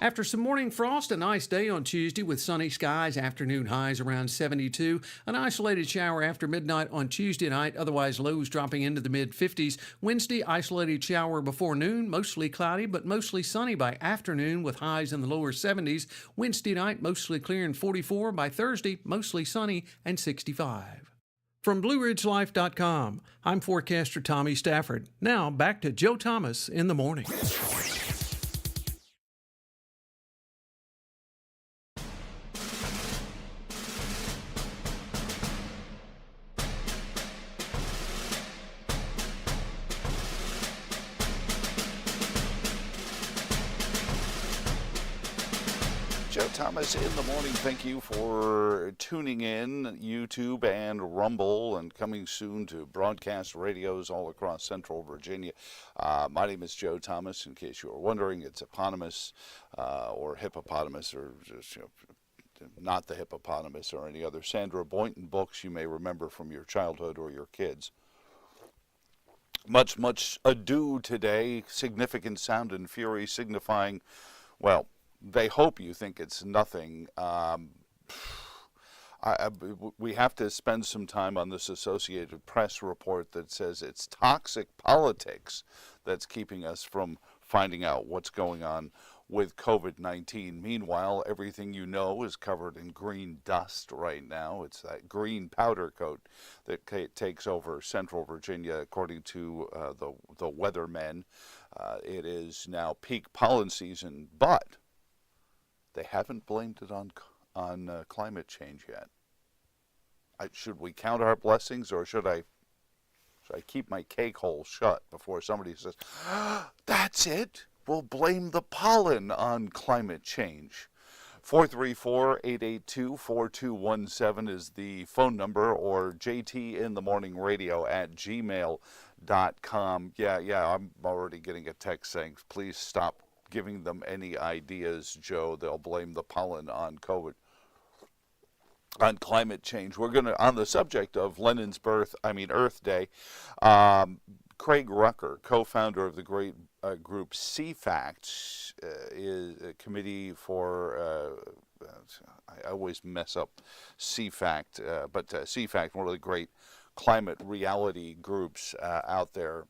After some morning frost, a nice day on Tuesday with sunny skies, afternoon highs around 72. An isolated shower after midnight on Tuesday night, otherwise lows dropping into the mid 50s. Wednesday, isolated shower before noon, mostly cloudy but mostly sunny by afternoon with highs in the lower 70s. Wednesday night, mostly clear and 44. By Thursday, mostly sunny and 65. From BlueRidgeLife.com, I'm forecaster Tommy Stafford. Now back to Joe Thomas in the morning. Joe Thomas in the morning. Thank you for tuning in, YouTube and Rumble, and coming soon to broadcast radios all across Central Virginia. My name is Joe Thomas. In case you were wondering, it's eponymous or hippopotamus, or just not the hippopotamus or any other Sandra Boynton books you may remember from your childhood or your kids. Much ado today. Significant sound and fury signifying, well, they hope you think it's nothing. We have to spend some time on this Associated Press report that says it's toxic politics that's keeping us from finding out what's going on with COVID-19. Meanwhile, everything you know is covered in green dust right now. It's that green powder coat that takes over Central Virginia, according to the weathermen. It is now peak pollen season, but they haven't blamed it on climate change yet. Should we count our blessings, or should I keep my cake hole shut before somebody says, that's it, we'll blame the pollen on climate change? 434-882-4217 is the phone number, or jtinthemorningradio@gmail.com. Yeah, I'm already getting a text saying, please stop giving them any ideas, Joe. They'll blame the pollen on COVID, on climate change. We're going to, on the subject of Earth Day, Craig Rucker, co-founder of the great group CFACT, is a committee for, I always mess up CFACT, but CFACT, one of the great climate reality groups out there.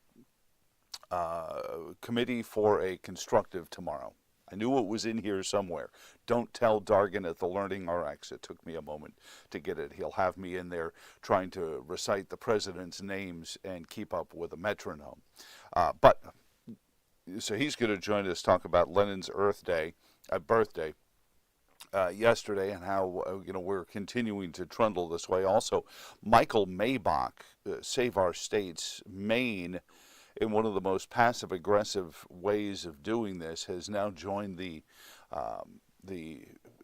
Committee for a Constructive Tomorrow. I knew it was in here somewhere. Don't tell Dargan at the Learning RX. It took me a moment to get it. He'll have me in there trying to recite the president's names and keep up with a metronome. So he's going to join us, talk about Lenin's birthday yesterday, and how we're continuing to trundle this way. Also, Michael Maybach, Save Our States, Maine, in one of the most passive-aggressive ways of doing this, has now joined the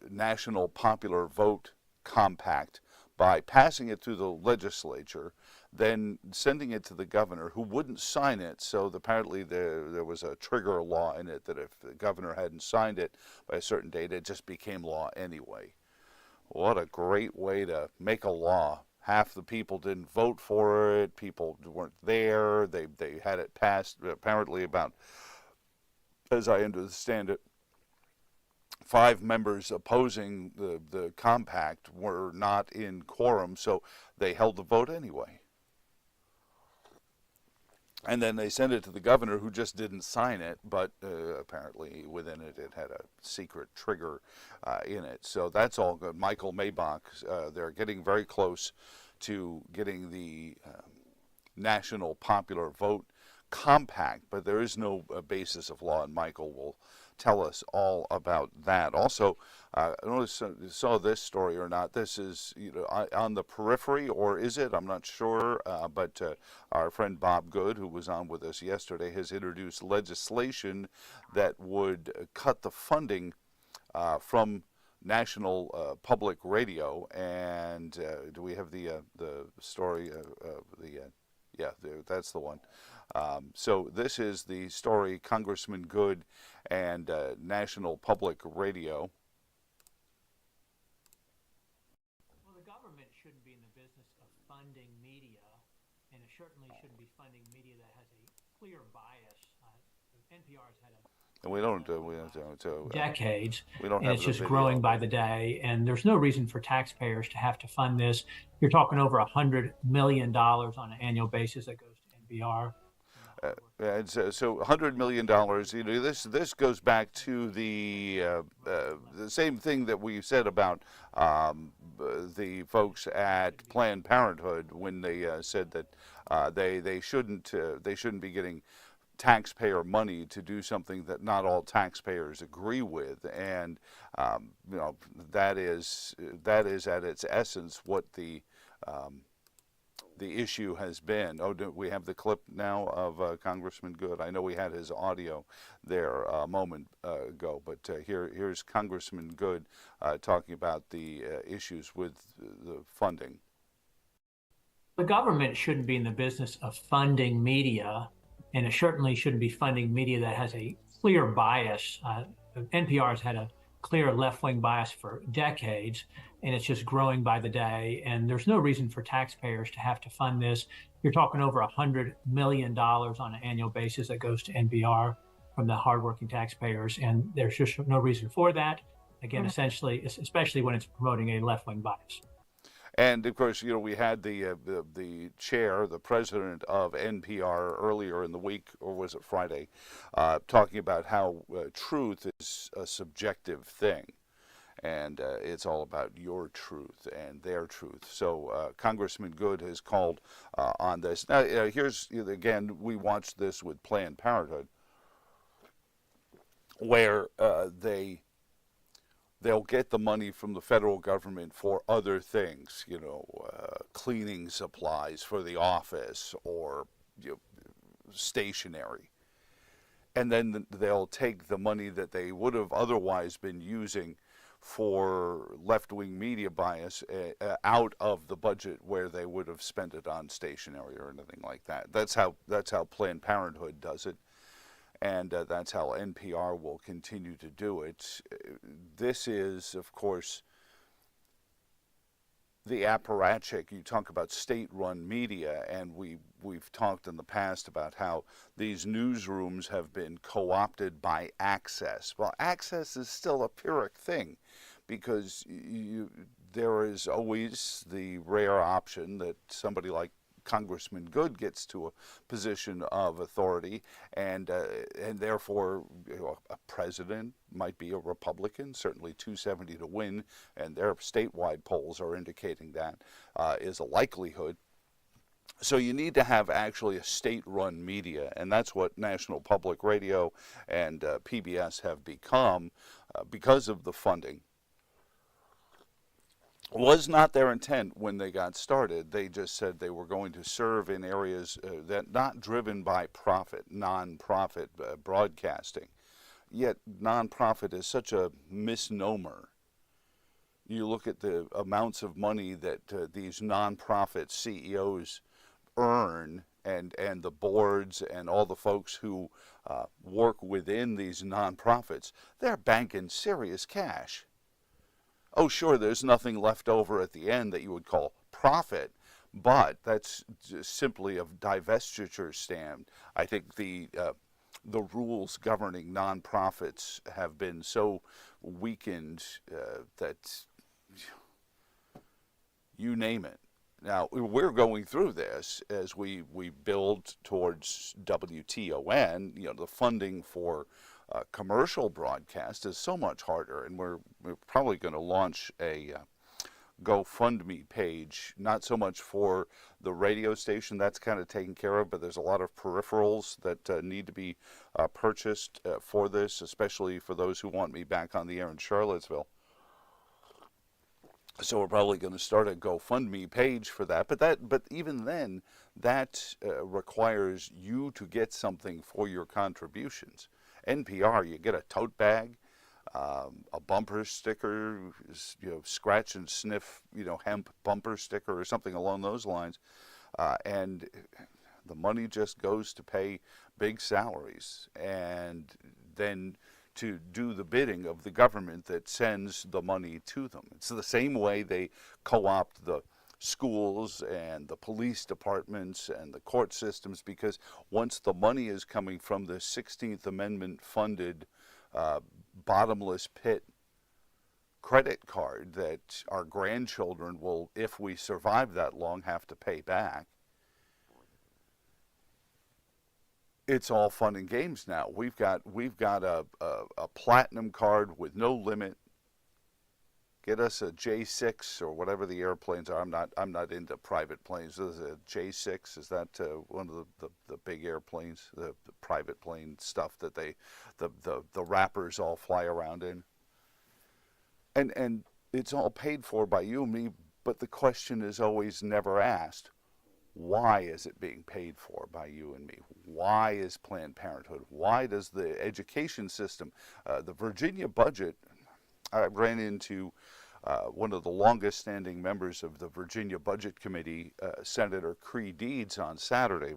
National Popular Vote Compact by passing it through the legislature, then sending it to the governor, who wouldn't sign it. So apparently there was a trigger law in it that if the governor hadn't signed it by a certain date, it just became law anyway. What a great way to make a law. Half the people didn't vote for it. People weren't there. They had it passed. Apparently, about, as I understand it, 5 members opposing the compact were not in quorum, so they held the vote anyway. And then they sent it to the governor, who just didn't sign it, but apparently within it, it had a secret trigger in it. So that's all good. Michael Maybach, they're getting very close to getting the National Popular Vote Compact, but there is no basis of law, and Michael will tell us all about that. Also, I don't know if you saw this story or not. This is on the periphery, or is it? I'm not sure. But our friend Bob Good, who was on with us yesterday, has introduced legislation that would cut the funding from National Public Radio. And do we have the story? That's the one. So this is the story, Congressman Good and National Public Radio. Well, the government shouldn't be in the business of funding media, and it certainly shouldn't be funding media that has a clear bias. NPR's had a And we don't, decades, we don't and have it's the just growing video. by the day. And there's no reason for taxpayers to have to fund this. You're talking over $100 million on an annual basis that goes to NPR from the hard work. And so $100 million. You know, this goes back to the same thing that we said about the folks at Planned Parenthood when they said that they shouldn't be getting taxpayer money to do something that not all taxpayers agree with, and you know, that is at its essence what the issue has been. Oh, do we have the clip now of Congressman Good? I know we had his audio there a moment ago, but here's Congressman Good talking about the issues with the funding. The government shouldn't be in the business of funding media, and it certainly shouldn't be funding media that has a clear bias. NPR has had a clear left-wing bias for decades, and it's just growing by the day. And there's no reason for taxpayers to have to fund this. You're talking over $100 million on an annual basis that goes to NPR from the hardworking taxpayers, and there's just no reason for that. Again, essentially, especially when it's promoting a left-wing bias. And of course, you know, we had the chair, the president of NPR earlier in the week, or was it Friday, talking about how truth is a subjective thing, and it's all about your truth and their truth. So Congressman Good has called on this. Now, here's again, we watched this with Planned Parenthood, where they'll get the money from the federal government for other things, you know, cleaning supplies for the office or, you know, stationery. And then they'll take the money that they would have otherwise been using for left-wing media bias out of the budget where they would have spent it on stationery or anything like that. That's how Planned Parenthood does it. And that's how NPR will continue to do it. This is, of course, the apparatchik. You talk about state-run media, and we've talked in the past about how these newsrooms have been co-opted by Access. Well, Access is still a Pyrrhic thing, because there is always the rare option that somebody like Congressman Good gets to a position of authority, and therefore, you know, a president might be a Republican, certainly 270 to win, and their statewide polls are indicating that is a likelihood. So you need to have actually a state-run media, and that's what National Public Radio and PBS have become because of the funding. Was not their intent when they got started. They just said they were going to serve in areas that not driven by profit, non-profit broadcasting. Yet non-profit is such a misnomer. You look at the amounts of money that these non-profit CEOs earn, and the boards and all the folks who work within these non-profits, they're banking serious cash. Oh, sure, there's nothing left over at the end that you would call profit, but that's just simply a divestiture stand. I think the rules governing nonprofits have been so weakened that you name it. Now, we're going through this as we build towards WTON. You know, the funding for commercial broadcast is so much harder, and we're probably going to launch a GoFundMe page, not so much for the radio station, that's kind of taken care of, but there's a lot of peripherals that need to be purchased for this, especially for those who want me back on the air in Charlottesville. So we're probably going to start a GoFundMe page for that, but even then, that requires you to get something for your contributions. NPR, you get a tote bag, a bumper sticker, you know, scratch and sniff, you know, hemp bumper sticker or something along those lines, and the money just goes to pay big salaries, and then to do the bidding of the government that sends the money to them. It's the same way they co-opt the schools and the police departments and the court systems, because once the money is coming from the 16th Amendment funded bottomless pit credit card that our grandchildren will, if we survive that long, have to pay back, it's all fun and games now. We've got a platinum card with no limit. Get us a J6 or whatever the airplanes are. I'm not into private planes. There's a J6. Is that one of the big airplanes, the private plane stuff that the rappers all fly around in? And it's all paid for by you and me. But the question is always never asked: why is it being paid for by you and me? Why is Planned Parenthood? Why does the education system, the Virginia budget? I ran into one of the longest standing members of the Virginia Budget Committee, Senator Creigh Deeds, on Saturday.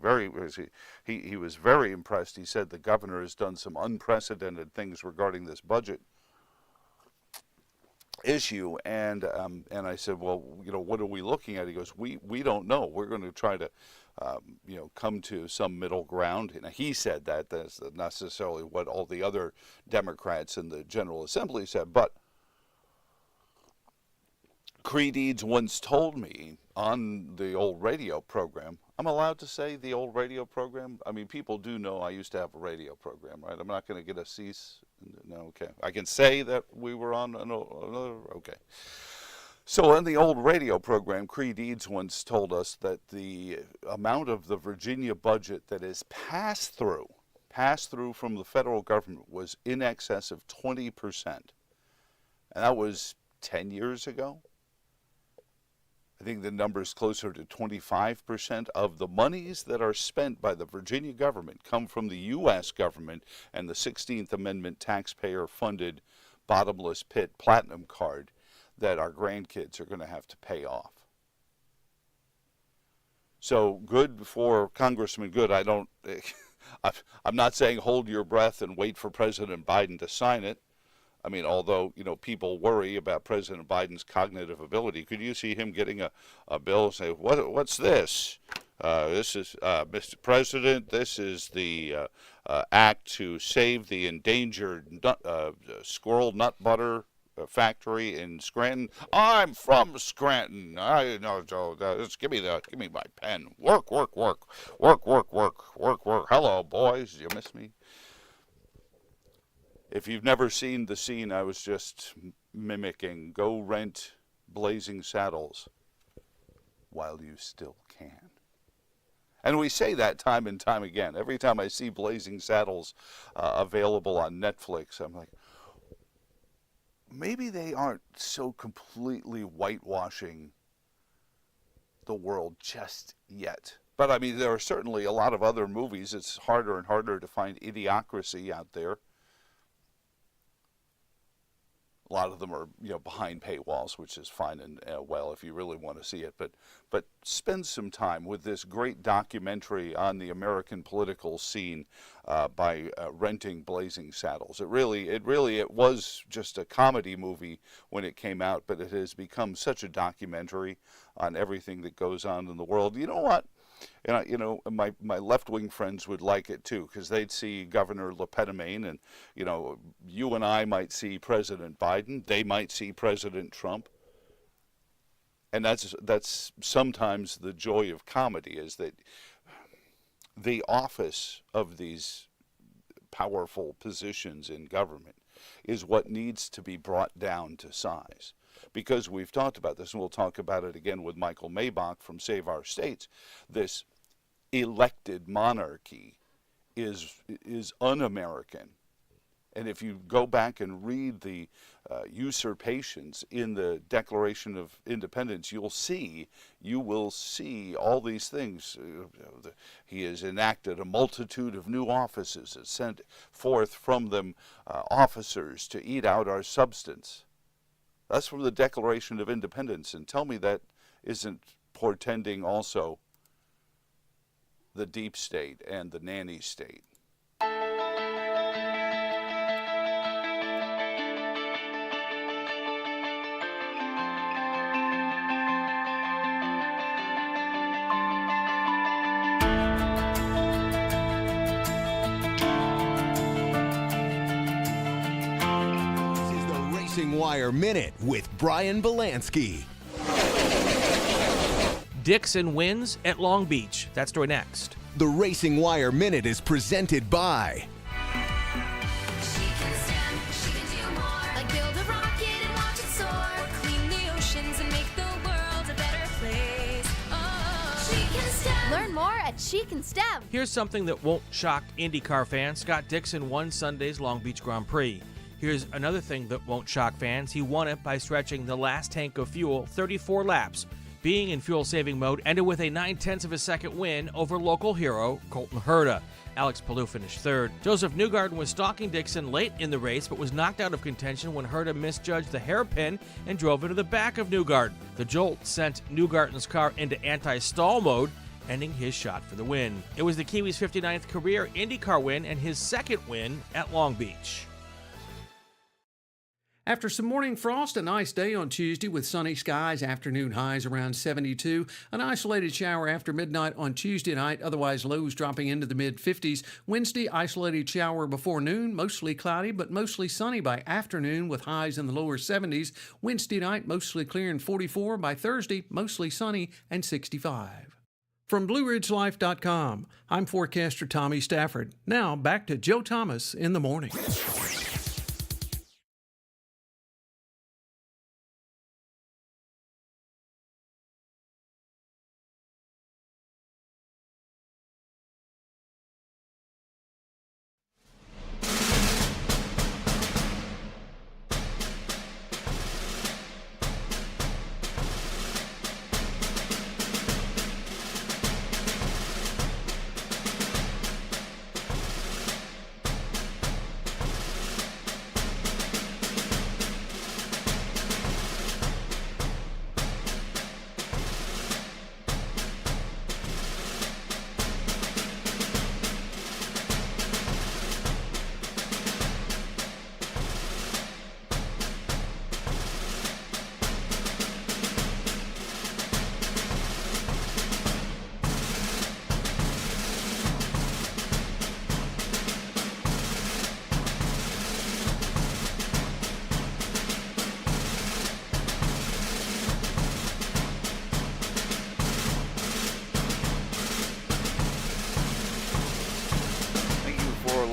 He was very impressed. He said the governor has done some unprecedented things regarding this budget issue, and I said, well, what are we looking at? He goes, we don't know. We're going to try to come to some middle ground. And he said that. That's not necessarily what all the other Democrats in the General Assembly said, but Creigh Deeds once told me on the old radio program, I'm allowed to say the old radio program? I mean, people do know I used to have a radio program, right? I'm not going to get a cease. No, okay. I can say that we were on another, okay. So on the old radio program, Creigh Deeds once told us that the amount of the Virginia budget that is passed through from the federal government was in excess of 20%. And that was 10 years ago. I think the number is closer to 25% of the monies that are spent by the Virginia government come from the U.S. government and the 16th Amendment taxpayer-funded bottomless pit platinum card that our grandkids are going to have to pay off. So good for Congressman Good. I'm not saying hold your breath and wait for President Biden to sign it. I mean, although, people worry about President Biden's cognitive ability, could you see him getting a bill and say, what's this? This is, Mr. President, this is the act to save the endangered squirrel nut butter factory in Scranton. I'm from Scranton. I know. Just give me my pen. Work. Hello, boys. You miss me? If you've never seen the scene I was just mimicking, go rent Blazing Saddles while you still can. And we say that time and time again. Every time I see Blazing Saddles available on Netflix, I'm like, maybe they aren't so completely whitewashing the world just yet. But I mean, there are certainly a lot of other movies. It's harder and harder to find Idiocracy out there. A lot of them are, behind paywalls, which is fine and well if you really want to see it. But spend some time with this great documentary on the American political scene by renting Blazing Saddles. It was just a comedy movie when it came out, but it has become such a documentary on everything that goes on in the world. You know what? And my left-wing friends would like it too, because they'd see Governor LePetomane, and you and I might see President Biden. They might see President Trump, and that's sometimes the joy of comedy, is that the office of these powerful positions in government is what needs to be brought down to size. Because we've talked about this, and we'll talk about it again with Michael Maybach from Save Our States, this elected monarchy is un-American. And if you go back and read the usurpations in the Declaration of Independence, you will see all these things. He has enacted a multitude of new offices, has sent forth from them officers to eat out our substance. That's from the Declaration of Independence. And tell me that isn't portending also the deep state and the nanny state. Racing Wire Minute with Brian Belansky. Dixon wins at Long Beach. That story next. The Racing Wire Minute is presented by She can stand, she can do more. Like build a rocket and watch it soar. Clean the oceans and make the world a better place. Oh, she can stand. Learn more at She Can STEM. Here's something that won't shock IndyCar fans. Scott Dixon won Sunday's Long Beach Grand Prix. Here's another thing that won't shock fans. He won it by stretching the last tank of fuel 34 laps. Being in fuel-saving mode, ended with a 9/10 of a second win over local hero Colton Herta. Alex Palou finished third. Joseph Newgarden was stalking Dixon late in the race, but was knocked out of contention when Herta misjudged the hairpin and drove into the back of Newgarden. The jolt sent Newgarden's car into anti-stall mode, ending his shot for the win. It was the Kiwi's 59th career IndyCar win and his second win at Long Beach. After some morning frost, a nice day on Tuesday with sunny skies, afternoon highs around 72. An isolated shower after midnight on Tuesday night, otherwise lows dropping into the mid-50s. Wednesday, isolated shower before noon, mostly cloudy but mostly sunny by afternoon with highs in the lower 70s. Wednesday night, mostly clear and 44. By Thursday, mostly sunny and 65. From BlueRidgeLife.com, I'm forecaster Tommy Stafford. Now back to Joe Thomas in the morning.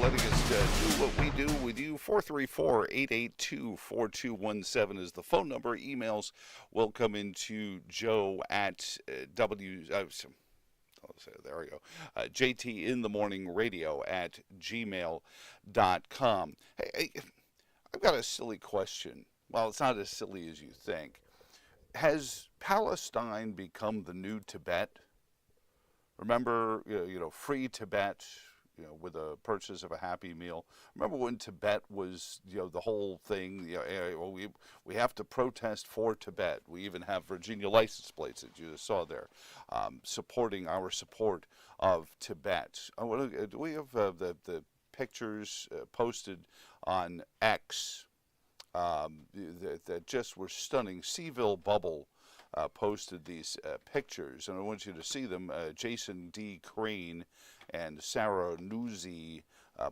letting us do what we do with you. 434-882-4217 is the phone number. Emails will come into Joe at there we go. JT in the morning radio at gmail.com. Hey, I've got a silly question. Well, it's not as silly as you think. Has Palestine become the new Tibet? Remember, free Tibet, with a purchase of a Happy Meal. Remember when Tibet was, the whole thing, we have to protest for Tibet. We even have Virginia license plates that you saw there, supporting our support of Tibet. Do we have the pictures posted on X that just were stunning? Seville Bubble posted these pictures, and I want you to see them. Jason D. Crane and Sarah Nuzzi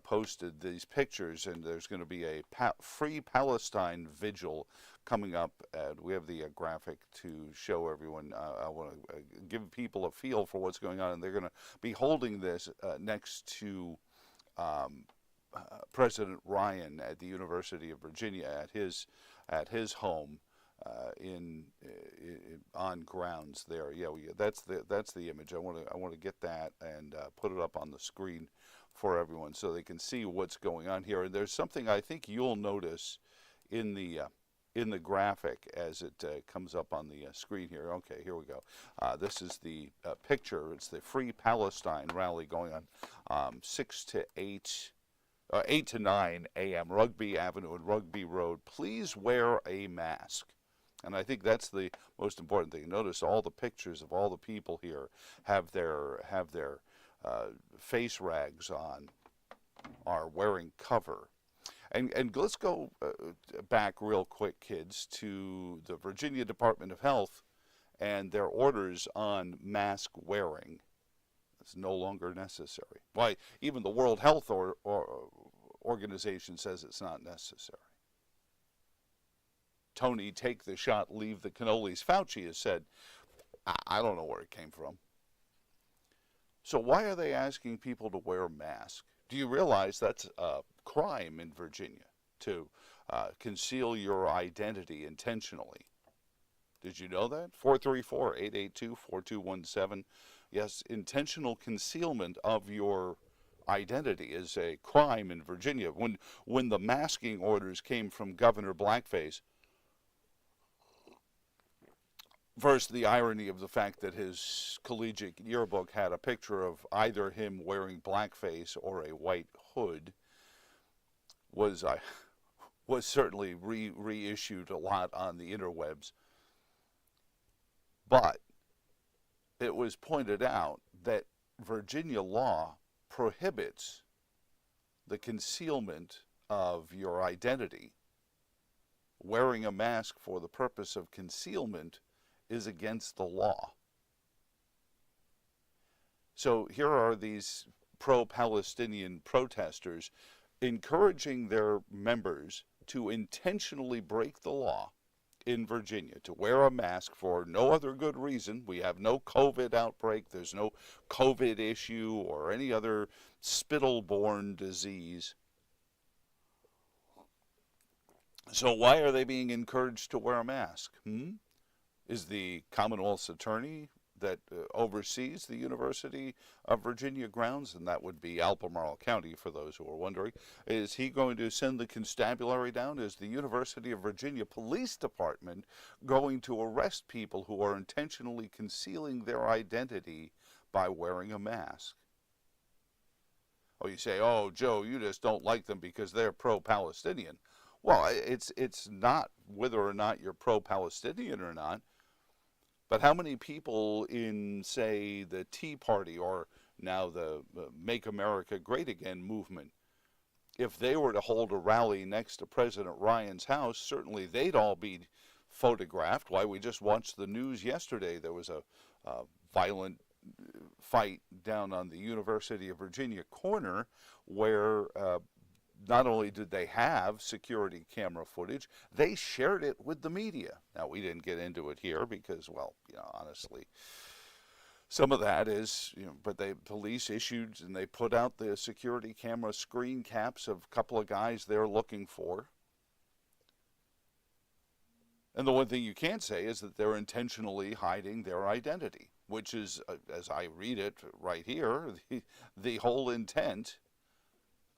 posted these pictures, and there's going to be a Free Palestine vigil coming up. We have the graphic to show everyone. I want to give people a feel for what's going on, and they're going to be holding this next to President Ryan at the University of Virginia at his home. On grounds there. That's the image. I want to get that and put it up on the screen for everyone so they can see what's going on here. And there's something I think you'll notice in the graphic as it comes up on the screen here. Okay, here we go. This is the picture. It's the Free Palestine rally going on 8 to 9 a.m. Rugby Avenue and Rugby Road. Please wear a mask. And I think that's the most important thing. Notice all the pictures of all the people here have their face rags on, are wearing cover. And let's go back real quick, kids, to the Virginia Department of Health and their orders on mask wearing. It's no longer necessary. Why, even the World Health Organization says it's not necessary. Tony, take the shot, leave the cannolis. Fauci has said, I don't know where it came from. So why are they asking people to wear a mask? Do you realize that's a crime in Virginia, to conceal your identity intentionally? Did you know that? 434-882-4217. Yes, intentional concealment of your identity is a crime in Virginia. When the masking orders came from Governor Blackface, first, the irony of the fact that his collegiate yearbook had a picture of either him wearing blackface or a white hood was certainly reissued a lot on the interwebs. But it was pointed out that Virginia law prohibits the concealment of your identity. Wearing a mask for the purpose of concealment is against the law. So here are these pro-Palestinian protesters encouraging their members to intentionally break the law in Virginia, to wear a mask for no other good reason. We have no COVID outbreak, there's no COVID issue or any other spittle-borne disease. So why are they being encouraged to wear a mask? Is the Commonwealth's attorney that oversees the University of Virginia grounds, and that would be Albemarle County for those who are wondering, is he going to send the constabulary down? Is the University of Virginia Police Department going to arrest people who are intentionally concealing their identity by wearing a mask? Oh, you say, oh, Joe, you just don't like them because they're pro-Palestinian. Well, it's not whether or not you're pro-Palestinian or not. But how many people in, say, the Tea Party or now the Make America Great Again movement, if they were to hold a rally next to President Ryan's house, certainly they'd all be photographed. Why, we just watched the news yesterday. There was a violent fight down on the University of Virginia corner where not only did they have security camera footage, they shared it with the media. Now, we didn't get into it here because, well, honestly, some of that is, but the police issued and they put out the security camera screen caps of a couple of guys they're looking for. And the one thing you can't say is that they're intentionally hiding their identity, which is, as I read it right here, the whole intent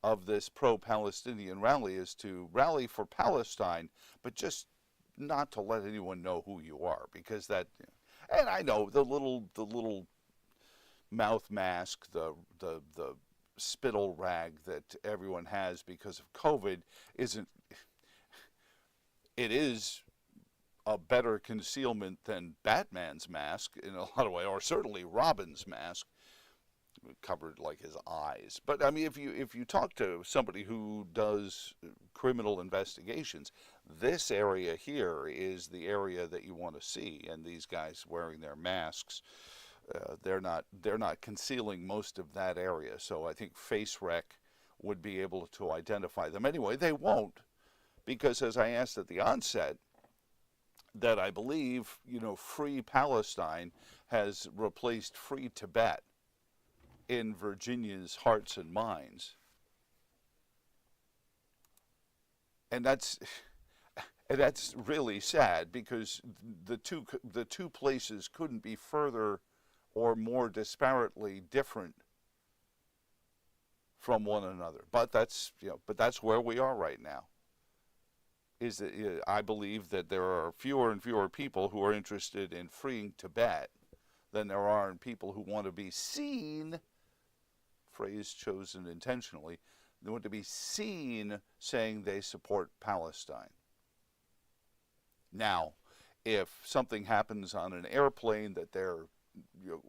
of this pro-Palestinian rally is to rally for Palestine, but just not to let anyone know who you are, because that, and I know the little mouth mask, the spittle rag that everyone has because of COVID it is a better concealment than Batman's mask in a lot of ways, or certainly Robin's mask. Covered like his eyes. But I mean, if you talk to somebody who does criminal investigations, this area here is the area that you want to see. And these guys wearing their masks, they're not concealing most of that area. So I think FaceRec would be able to identify them. Anyway, they won't, because as I asked at the onset, that I believe Free Palestine has replaced Free Tibet in Virginia's hearts and minds. And that's really sad, because the two places couldn't be further or more disparately different from one another. But that's where we are right now. Is that I believe that there are fewer and fewer people who are interested in freeing Tibet than there are in people who want to be seen, phrase chosen intentionally, they want to be seen saying they support Palestine. Now, if something happens on an airplane that their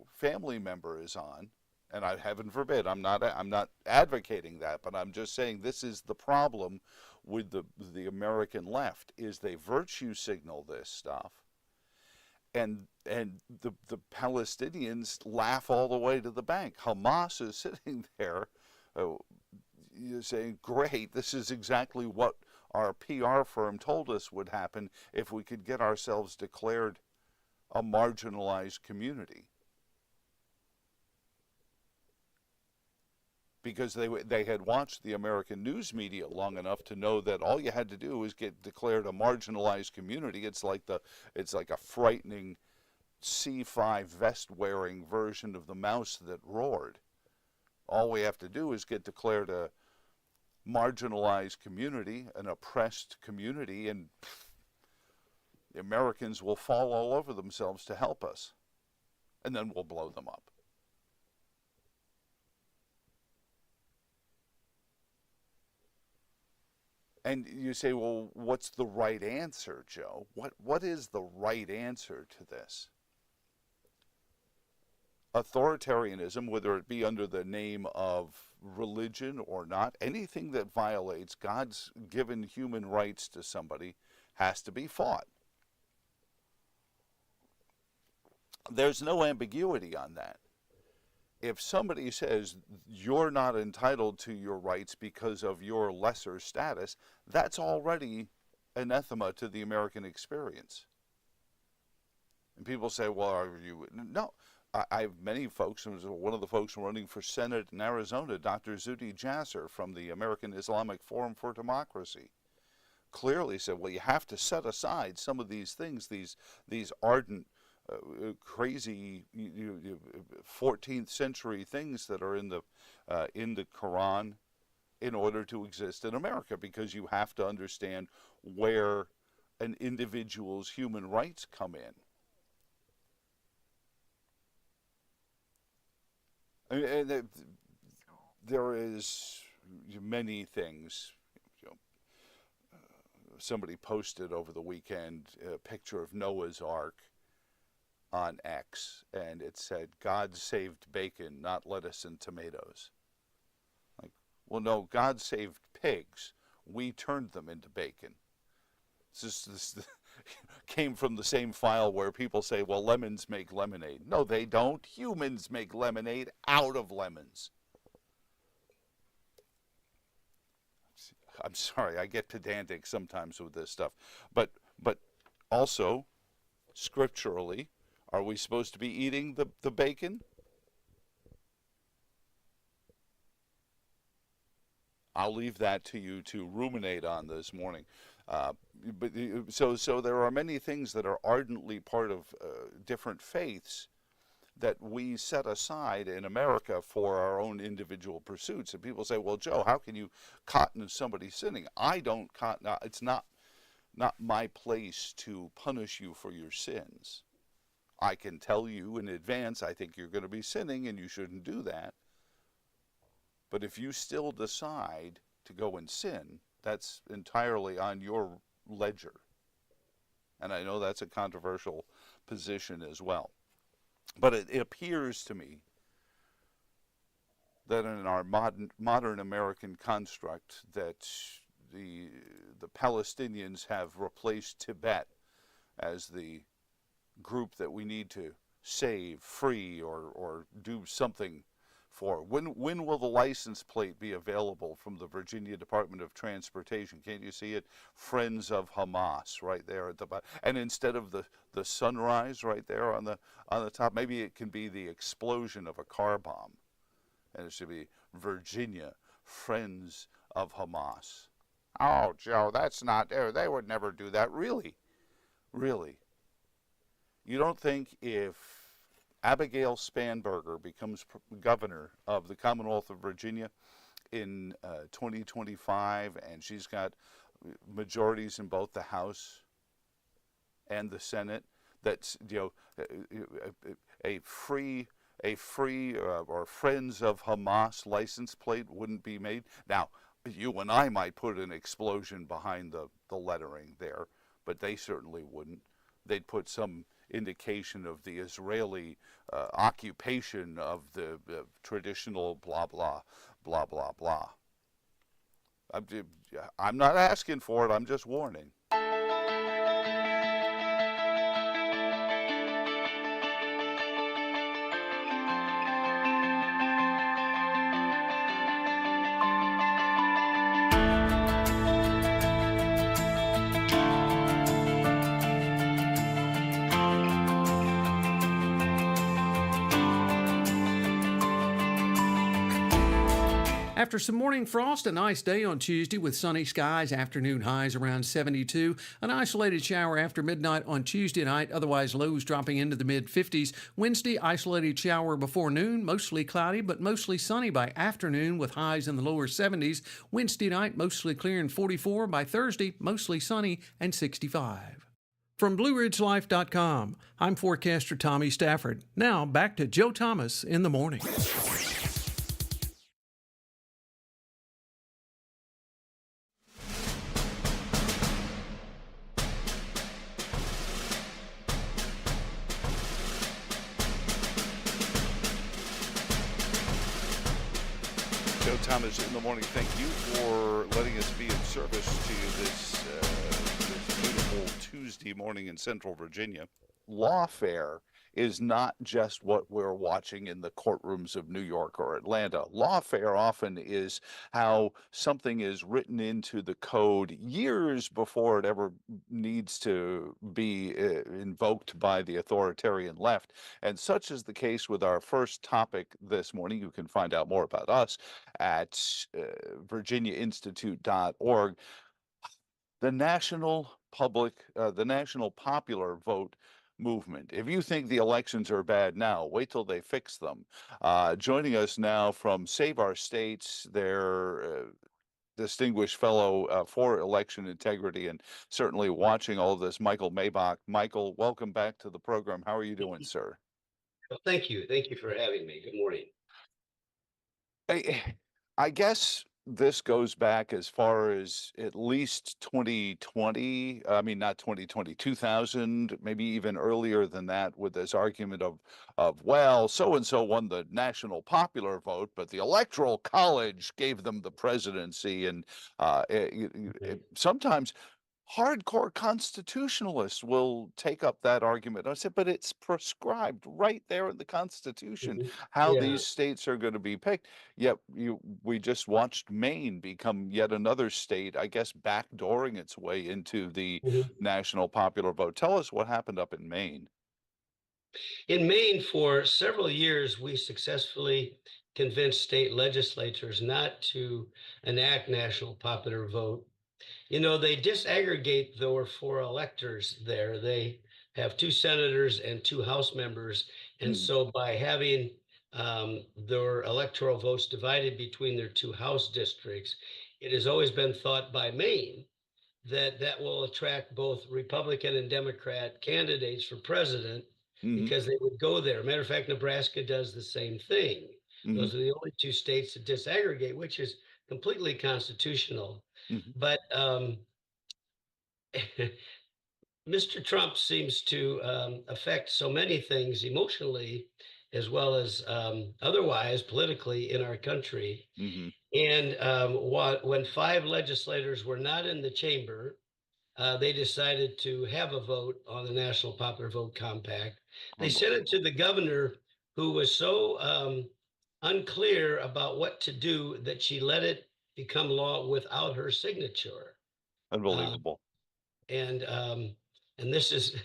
family member is on, and heaven forbid, I'm not advocating that, but I'm just saying this is the problem with the American left, is they virtue signal this stuff, and the Palestinians laugh all the way to the bank. Hamas is sitting there saying, great, this is exactly what our PR firm told us would happen if we could get ourselves declared a marginalized community. Because they had watched the American news media long enough to know that all you had to do was get declared a marginalized community. It's like a frightening C5 vest-wearing version of the mouse that roared. All we have to do is get declared a marginalized community, an oppressed community, and the Americans will fall all over themselves to help us. And then we'll blow them up. And you say, well, what's the right answer, Joe? What is the right answer to this? Authoritarianism, whether it be under the name of religion or not, anything that violates God's given human rights to somebody has to be fought. There's no ambiguity on that. If somebody says you're not entitled to your rights because of your lesser status, that's already anathema to the American experience. And people say, well, are you? No. I have many folks, one of the folks running for Senate in Arizona, Dr. Zuhdi Jasser from the American Islamic Forum for Democracy, clearly said, well, you have to set aside some of these things, these ardent, crazy 14th century things that are in the Quran in order to exist in America, because you have to understand where an individual's human rights come in. And there is many things. Somebody posted over the weekend a picture of Noah's Ark on X, and it said, God saved bacon, not lettuce and tomatoes. Like, well, no, God saved pigs. We turned them into bacon. This came from the same file where people say, well, lemons make lemonade. No, they don't. Humans make lemonade out of lemons. I'm sorry, I get pedantic sometimes with this stuff. But also, scripturally, are we supposed to be eating the bacon? I'll leave that to you to ruminate on this morning. So there are many things that are ardently part of different faiths that we set aside in America for our own individual pursuits. And people say, well, Joe, how can you cotton somebody sinning? I don't cotton. It's not my place to punish you for your sins. I can tell you in advance, I think you're going to be sinning and you shouldn't do that. But if you still decide to go and sin, that's entirely on your ledger. And I know that's a controversial position as well. But it appears to me that in our modern American construct that the Palestinians have replaced Tibet as the group that we need to save, free, or do something for. When will the license plate be available from the Virginia Department of Transportation? Can't you see it? Friends of Hamas right there at the bottom. And instead of the sunrise right there on the top, maybe it can be the explosion of a car bomb. And it should be Virginia, Friends of Hamas. Oh, Joe, that's not there. They would never do that. Really? Really? You don't think if Abigail Spanberger becomes governor of the Commonwealth of Virginia in 2025, and she's got majorities in both the House and the Senate, that's a free or Friends of Hamas license plate wouldn't be made? Now, you and I might put an explosion behind the lettering there, but they certainly wouldn't. They'd put some indication of the Israeli occupation of the traditional blah, blah, blah, blah, blah. I'm not asking for it, I'm just warning. After some morning frost, a nice day on Tuesday with sunny skies, afternoon highs around 72. An isolated shower after midnight on Tuesday night, otherwise lows dropping into the mid 50s. Wednesday, isolated shower before noon, mostly cloudy but mostly sunny by afternoon with highs in the lower 70s. Wednesday night, mostly clear and 44. By Thursday, mostly sunny and 65. From BlueRidgeLife.com, I'm forecaster Tommy Stafford. Now back to Joe Thomas in the morning. Joe Thomas in the morning. Thank you for letting us be of service to you this beautiful Tuesday morning in Central Virginia. Lawfare is not just what we're watching in the courtrooms of New York or Atlanta. Lawfare often is how something is written into the code years before it ever needs to be invoked by the authoritarian left. And such is the case with our first topic this morning. You can find out more about us at virginiainstitute.org. The National Popular Vote movement. If you think the elections are bad now, wait till they fix them. Joining us now from Save Our States, their distinguished fellow for election integrity and certainly watching all of this, Michael Maybach. Michael, welcome back to the program. How are you doing, sir? Well, thank you. Thank you for having me. Good morning. I guess this goes back as far as at least 2020. I mean, not 2020, 2000, maybe even earlier than that, with this argument of well, so-and-so won the national popular vote, but the Electoral College gave them the presidency. And sometimes hardcore constitutionalists will take up that argument. I said, but it's prescribed right there in the Constitution how Yeah. these states are going to be picked. Yet we just watched Maine become yet another state, I guess, backdooring its way into the national popular vote. Tell us what happened up in Maine. In Maine, for several years, we successfully convinced state legislatures not to enact national popular vote. You know, they disaggregate their four electors there. They have 2 senators and 2 House members. And so by having their electoral votes divided between their 2 House districts, it has always been thought by Maine that that will attract both Republican and Democrat candidates for president because they would go there. Matter of fact, Nebraska does the same thing. Those are the only 2 states that disaggregate, which is completely constitutional. But Mr. Trump seems to affect so many things emotionally as well as otherwise politically in our country. And when 5 legislators were not in the chamber, they decided to have a vote on the National Popular Vote Compact. They sent it to the governor, who was so unclear about what to do that she let it become law without her signature. Unbelievable. And this is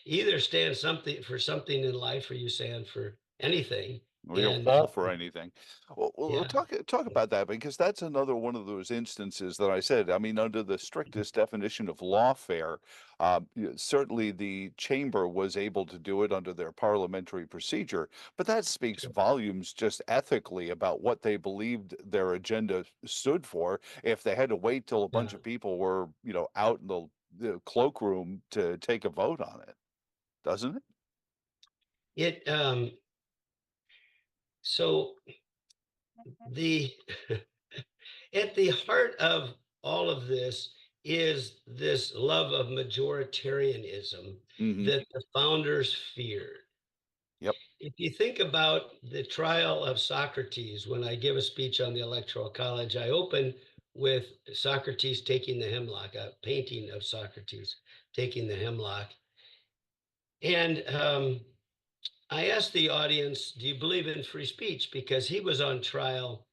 either stand for something in life, or you stand for anything. Or you'll And fall for anything. Well, yeah. talk about that, because that's another one of those instances that I said. I mean, under the strictest definition of lawfare, certainly the chamber was able to do it under their parliamentary procedure, but that speaks volumes just ethically about what they believed their agenda stood for. If they had to wait till a bunch of people were, out in the cloakroom to take a vote on it, doesn't it? It so the at the heart of all of this is this love of majoritarianism that the founders feared. Yep. If you think about the trial of Socrates, when I give a speech on the Electoral College, I open with Socrates taking the hemlock, a painting of Socrates taking the hemlock. And I asked the audience, do you believe in free speech? Because he was on trial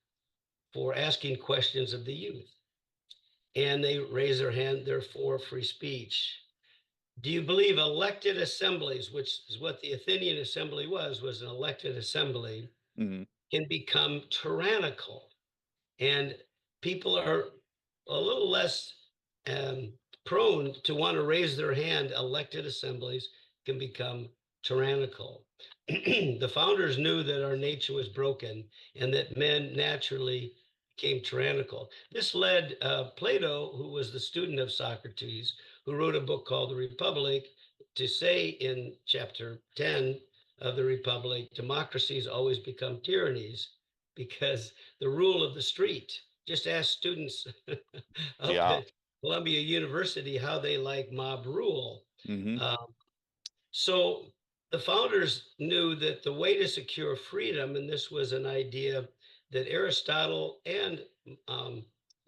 for asking questions of the youth. And they raised their hand, they're for free speech. Do you believe elected assemblies, which is what the Athenian assembly was an elected assembly, can become tyrannical? and people are a little less prone to want to raise their hand. Elected assemblies can become tyrannical. The founders knew that our nature was broken and that men naturally became tyrannical. This led Plato, who was the student of Socrates, who wrote a book called The Republic, to say in chapter 10 of The Republic, democracies always become tyrannies because the rule of the street. Just ask students up Yeah. at Columbia University how they like mob rule. Hmm. So the founders knew that the way to secure freedom, and this was an idea that Aristotle and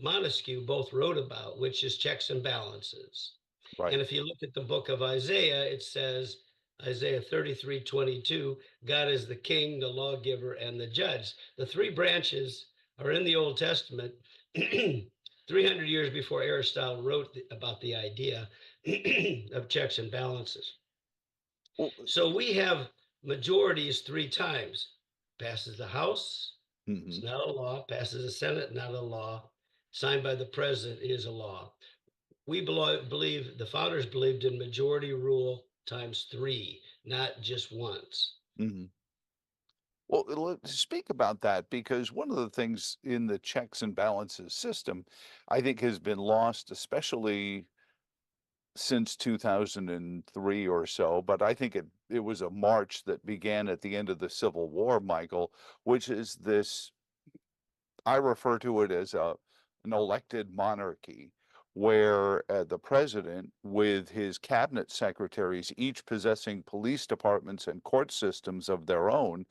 Montesquieu both wrote about, which is checks and balances. Right. And if you look at the book of Isaiah, it says, Isaiah 33:22, God is the king, the lawgiver, and the judge. The three branches are in the Old Testament 300 years before Aristotle wrote about the idea of checks and balances. Well, So we have majorities three times. Passes the House, mhm. it's not a law. Passes the Senate, not a law. Signed by the president is a law. We believe, the founders believed in majority rule times three, not just once. Mhm. Well, let's speak about that, because one of the things in the checks and balances system, I think, has been lost, especially since 2003 or so. But I think it was a march that began at the end of the Civil War, Michael, which is this, I refer to it as an elected monarchy, where the president, with his cabinet secretaries, each possessing police departments and court systems of their own,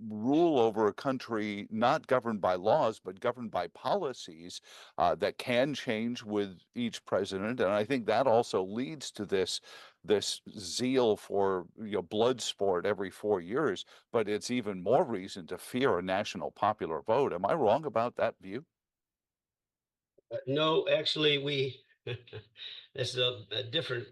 rule over a country not governed by laws, but governed by policies that can change with each president. And I think that also leads to this zeal for, blood sport every 4 years. But it's even more reason to fear a national popular vote. Am I wrong about that view? No, actually, this is a different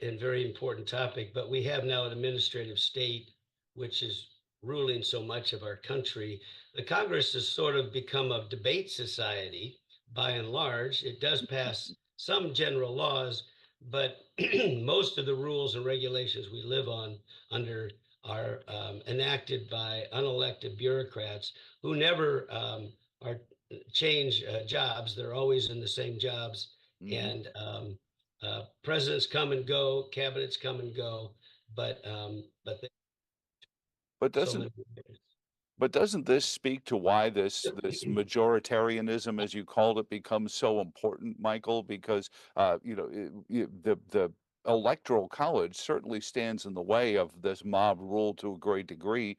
and very important topic, but we have now an administrative state, which is ruling so much of our country. The Congress has sort of become a debate society by and large. It does pass some general laws, but most of the rules and regulations we live on under are enacted by unelected bureaucrats who never are change jobs. They're always in the same jobs, Mhm. and presidents come and go, cabinets come and go, but they, But so doesn't many. But doesn't this speak to why this majoritarianism, as you called it, becomes so important, Michael? Because the electoral college certainly stands in the way of this mob rule to a great degree,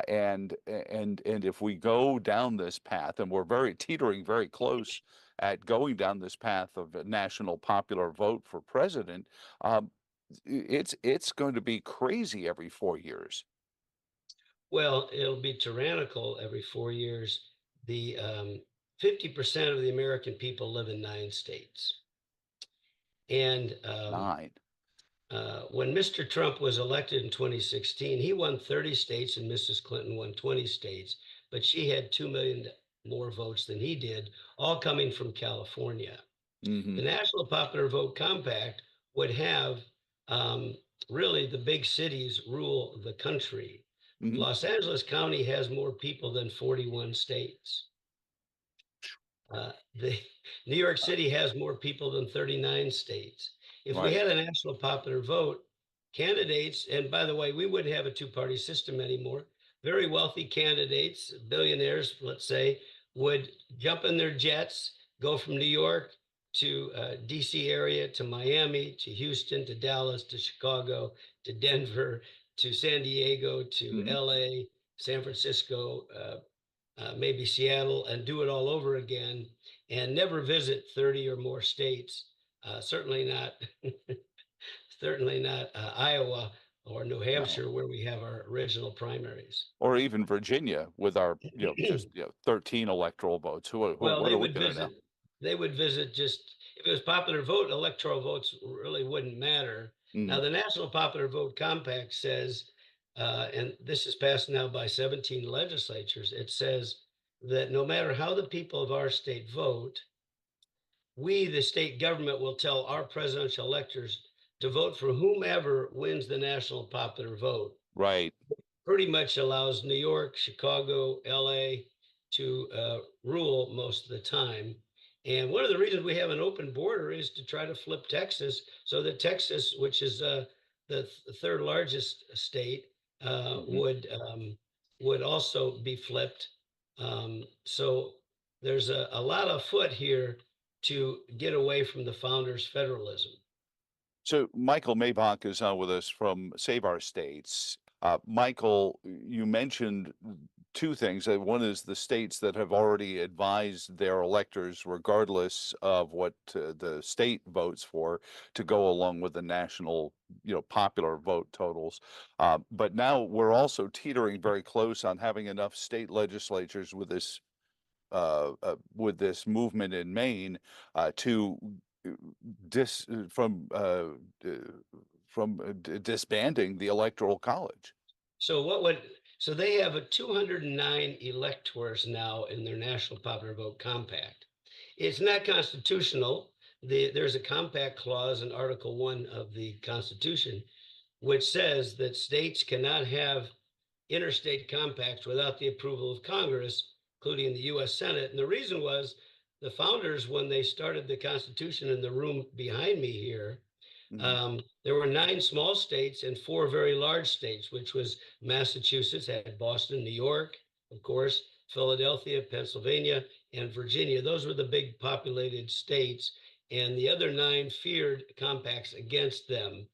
and if we go down this path, and we're very teetering very close at going down this path of a national popular vote for president, it's going to be crazy every 4 years. Well, it'll be tyrannical every 4 years. The 50% of the American people live in 9 states. And 9. when Mr. Trump was elected in 2016, he won 30 states and Mrs. Clinton won 20 states, but she had 2 million more votes than he did, all coming from California. Hmm. The National Popular Vote Compact would have really the big cities rule the country. Hmm. Los Angeles County has more people than 41 states. The New York City has more people than 39 states. If we Right. had a national popular vote, candidates, and by the way, we wouldn't have a two-party system anymore. Very wealthy candidates, billionaires, let's say, would jump in their jets, go from New York to DC area, to Miami, to Houston, to Dallas, to Chicago, to Denver, to San Diego, to Mhm. LA, San Francisco, maybe Seattle, and do it all over again, and never visit 30 or more states. Certainly not, certainly not Iowa or New No. Hampshire, where we have our original primaries. Or even Virginia with our, just 13 electoral votes. Well, What they are we would gonna know? visit. They would visit just if it was popular vote. Electoral votes really wouldn't matter. Now, Mhm. the National Popular Vote Compact says, and this is passed now by 17 legislatures. It says that no matter how the people of our state vote, we, the state government, will tell our presidential electors to vote for whomever wins the national popular vote. Right. Pretty much allows New York, Chicago, LA to rule most of the time. And one of the reasons we have an open border is to try to flip Texas so that Texas, which is the third largest state, would also be flipped. So there's a lot afoot here to get away from the founders' federalism. So Michael Maybach is on with us from Save Our States. Michael, you mentioned two things. One is the states that have already advised their electors, regardless of what the state votes for, to go along with the national, popular vote totals. But now we're also teetering very close on having enough state legislatures with this movement in Maine to disbanding the Electoral College. So they have 209 electors now in their National Popular Vote Compact. It's not constitutional. There's a compact clause in Article 1 of the Constitution, which says that states cannot have interstate compacts without the approval of Congress, including the U.S. Senate. And the reason was the founders, when they started the Constitution in the room behind me here, there were 9 small states and 4 very large states, which was Massachusetts, had Boston, New York, of course, Philadelphia, Pennsylvania, and Virginia. Those were the big populated states, and the other 9 feared compacts against them.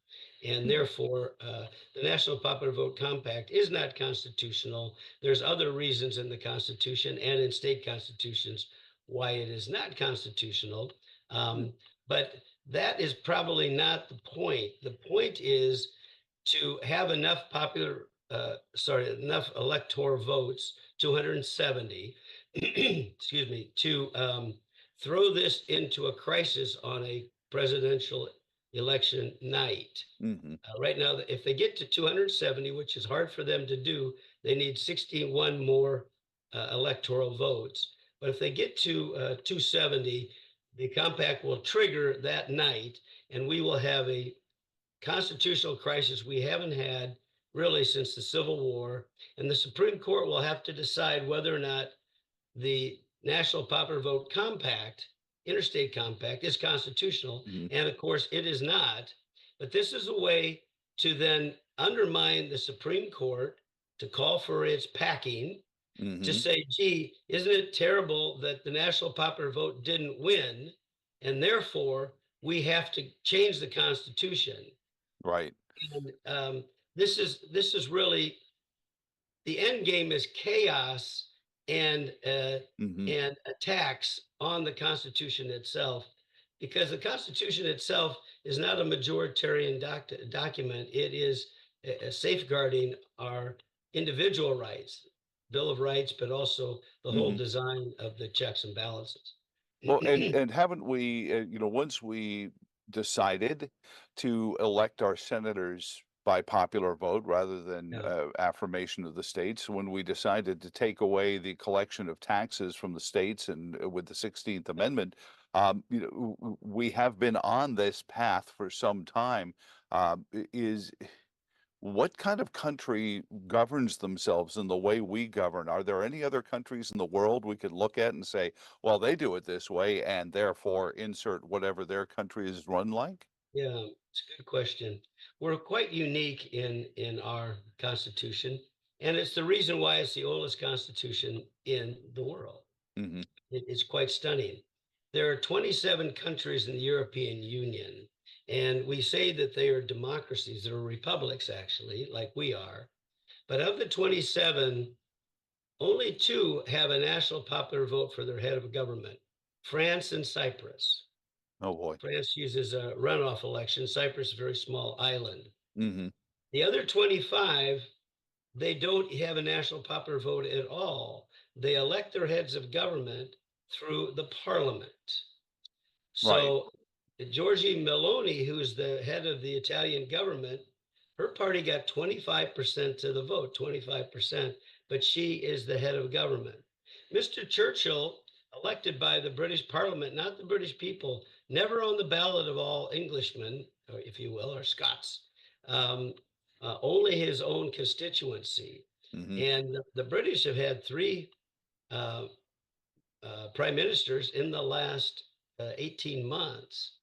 And therefore, the National Popular Vote Compact is not constitutional. There's other reasons in the Constitution and in state constitutions why it is not constitutional. But that is probably not the point. The point is to have enough enough electoral votes, 270, excuse me, to throw this into a crisis on a presidential election night. Right now, if they get to 270, which is hard for them to do, they need 61 more electoral votes. But if they get to 270, the compact will trigger that night, and we will have a constitutional crisis we haven't had really since the Civil War. And the Supreme Court will have to decide whether or not the National Popular Vote Compact, interstate compact, is constitutional. And of course, it is not. But this is a way to then undermine the Supreme Court, to call for its packing, to say, gee, isn't it terrible that the National Popular Vote didn't win, and therefore we have to change the Constitution. Right. And this is really, the end game is chaos and attacks on the Constitution itself, because the Constitution itself is not a majoritarian document. It is safeguarding our individual rights, Bill of Rights, but also the whole design of the checks and balances. Well, and haven't we, once we decided to elect our senators by popular vote rather than affirmation of the states, when we decided to take away the collection of taxes from the states and with the 16th Amendment, we have been on this path for some time. What kind of country governs themselves in the way we govern? Are there any other countries in the world we could look at and say, well, they do it this way, and therefore insert whatever their country is run like? Yeah, it's a good question. We're quite unique in our Constitution, and it's the reason why it's the oldest Constitution in the world. It's quite stunning. There are 27 countries in the European Union, and we say that they are democracies. They're republics, actually, like we are. But of the 27, only 2 have a national popular vote for their head of government: France and Cyprus. Oh, boy. France uses a runoff election. Cyprus is a very small island. The other 25, they don't have a national popular vote at all. They elect their heads of government through the parliament. So Giorgia Meloni, who's the head of the Italian government, her party got 25% of the vote, 25%, but she is the head of government. Mr. Churchill, elected by the British Parliament, not the British people, never on the ballot of all Englishmen, or if you will, or Scots, only his own constituency. And the British have had three prime ministers in the last 18 months.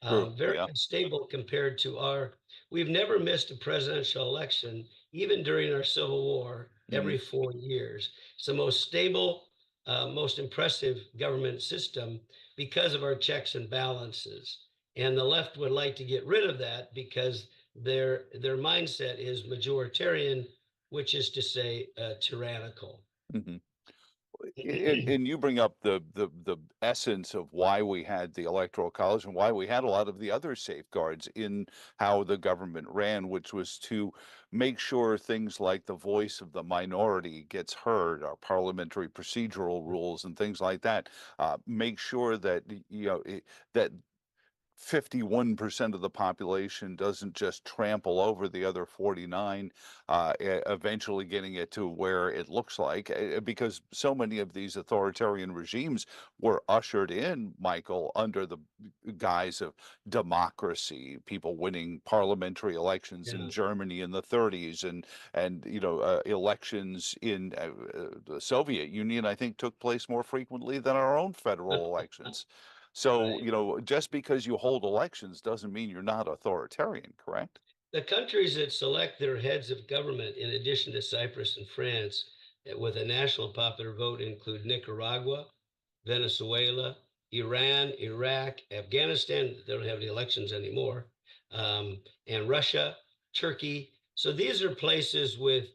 True, Very yeah. unstable compared to we've never missed a presidential election, even during our Civil War, every 4 years. It's the most stable, most impressive government system because of our checks and balances. And the left would like to get rid of that because their mindset is majoritarian, which is to say tyrannical. And you bring up the essence of why we had the Electoral College and why we had a lot of the other safeguards in how the government ran, which was to make sure things like the voice of the minority gets heard, our parliamentary procedural rules and things like that. Make sure that that 51% of the population doesn't just trample over the other 49, eventually getting it to where it looks like, because so many of these authoritarian regimes were ushered in, Michael, under the guise of democracy, people winning parliamentary elections in Germany in the 30s, and elections in the Soviet Union, I think, took place more frequently than our own federal elections. So, just because you hold elections doesn't mean you're not authoritarian, correct? The countries that select their heads of government, in addition to Cyprus and France, with a national popular vote, include Nicaragua, Venezuela, Iran, Iraq, Afghanistan. They don't have any elections anymore, and Russia, Turkey. So these are places with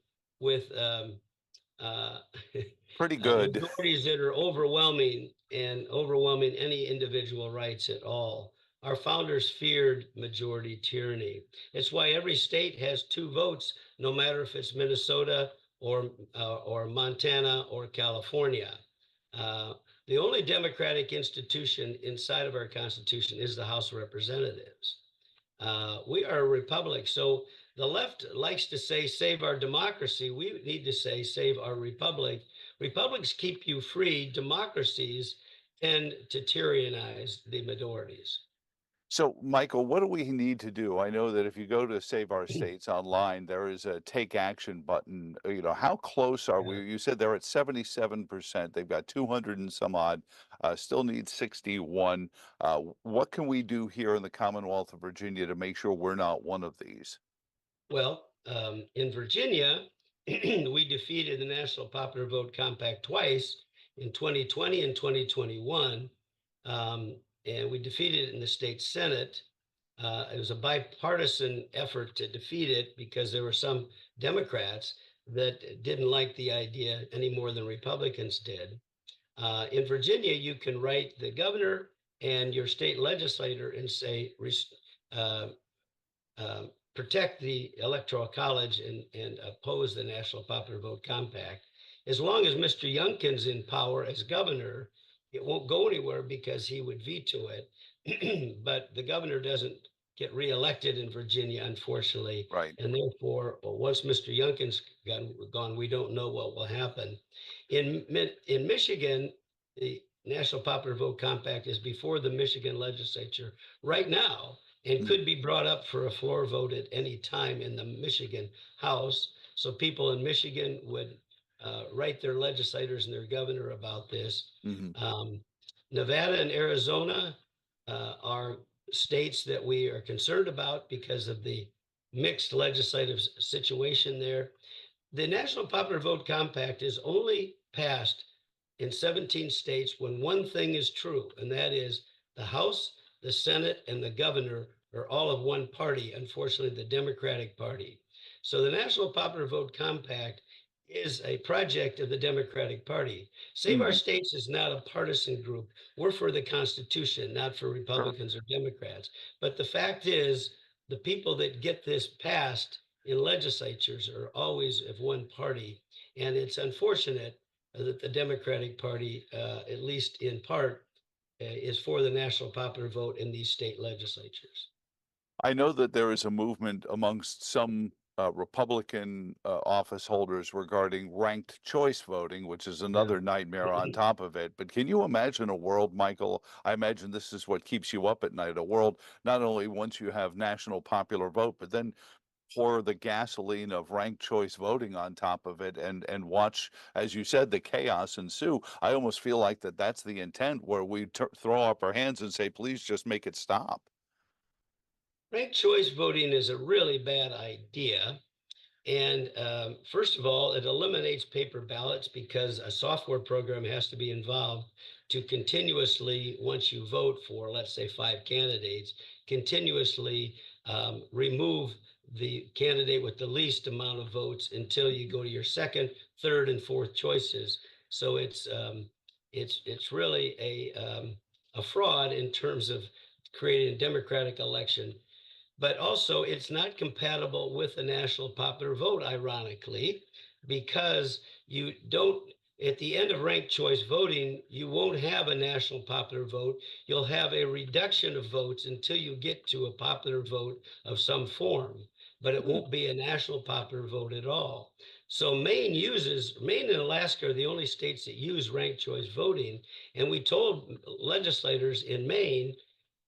pretty good majorities that are overwhelming any individual rights at all. Our founders feared majority tyranny. It's why every state has 2 votes, no matter if it's Minnesota or Montana or California. The only democratic institution inside of our Constitution is the House of Representatives. We are a republic, so the left likes to say, save our democracy. We need to say, save our republic. Republics keep you free. Democracies tend to tyrannize the minorities. So, Michael, what do we need to do? I know that if you go to Save Our States online, there is a take action button. How close are we? You said they're at 77%. They've got 200 and some odd, still need 61. What can we do here in the Commonwealth of Virginia to make sure we're not one of these? Well, in Virginia, we defeated the National Popular Vote Compact twice, in 2020 and 2021. And we defeated it in the state Senate. It was a bipartisan effort to defeat it because there were some Democrats that didn't like the idea any more than Republicans did. In Virginia, you can write the governor and your state legislator and say, protect the Electoral College and oppose the National Popular Vote Compact. As long as Mr. Youngkin's in power as governor, it won't go anywhere because he would veto it. But the governor doesn't get reelected in Virginia, unfortunately. Right. And therefore, once Mr. Youngkin's gone, we don't know what will happen. In Michigan, the National Popular Vote Compact is before the Michigan legislature right now and could be brought up for a floor vote at any time in the Michigan House. So people in Michigan would write their legislators and their governor about this. Nevada and Arizona are states that we are concerned about because of the mixed legislative situation there. The National Popular Vote Compact is only passed in 17 states when one thing is true, and that is the House, the Senate, and the governor are all of one party, unfortunately, the Democratic Party. So the National Popular Vote Compact is a project of the Democratic Party. Save Our States is not a partisan group. We're for the Constitution, not for Republicans or Democrats. But the fact is, the people that get this passed in legislatures are always of one party. And it's unfortunate that the Democratic Party, at least in part, is for the national popular vote in these state legislatures. I know that there is a movement amongst some Republican office holders regarding ranked choice voting, which is another nightmare on top of it. But can you imagine a world, Michael? I imagine this is what keeps you up at night, a world not only once you have national popular vote, but then pour the gasoline of ranked choice voting on top of it and watch, as you said, the chaos ensue. I almost feel like that's the intent, where we throw up our hands and say, please just make it stop. Ranked choice voting is a really bad idea. And first of all, it eliminates paper ballots because a software program has to be involved to continuously, once you vote for, let's say, 5 candidates, continuously remove the candidate with the least amount of votes until you go to your second, third, and fourth choices. So it's really a fraud in terms of creating a democratic election. But also, it's not compatible with the national popular vote, ironically, because you don't, at the end of ranked choice voting, you won't have a national popular vote. You'll have a reduction of votes until you get to a popular vote of some form, but it won't be a national popular vote at all. So Maine and Alaska are the only states that use ranked choice voting. And we told legislators in Maine,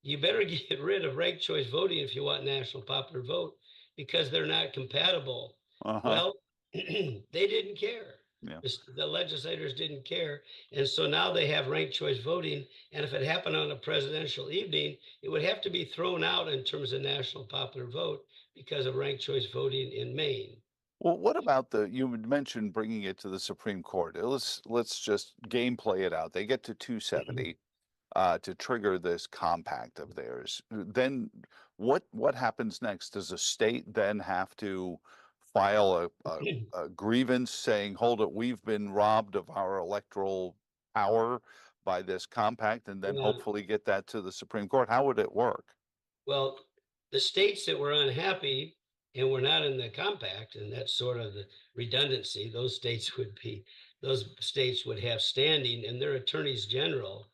you better get rid of ranked choice voting if you want national popular vote, because they're not compatible. Well, they didn't care. Yeah. The legislators didn't care. And so now they have ranked choice voting. And if it happened on a presidential evening, it would have to be thrown out in terms of national popular vote because of ranked choice voting in Maine. Well, what about you mentioned bringing it to the Supreme Court. Let's just gameplay it out. They get to 270. To trigger this compact of theirs. Then what happens next? Does a state then have to file a grievance saying, hold it, we've been robbed of our electoral power by this compact, and then hopefully get that to the Supreme Court? How would it work? Well, the states that were unhappy and were not in the compact, and that's sort of the redundancy, those states would have standing, and their attorneys general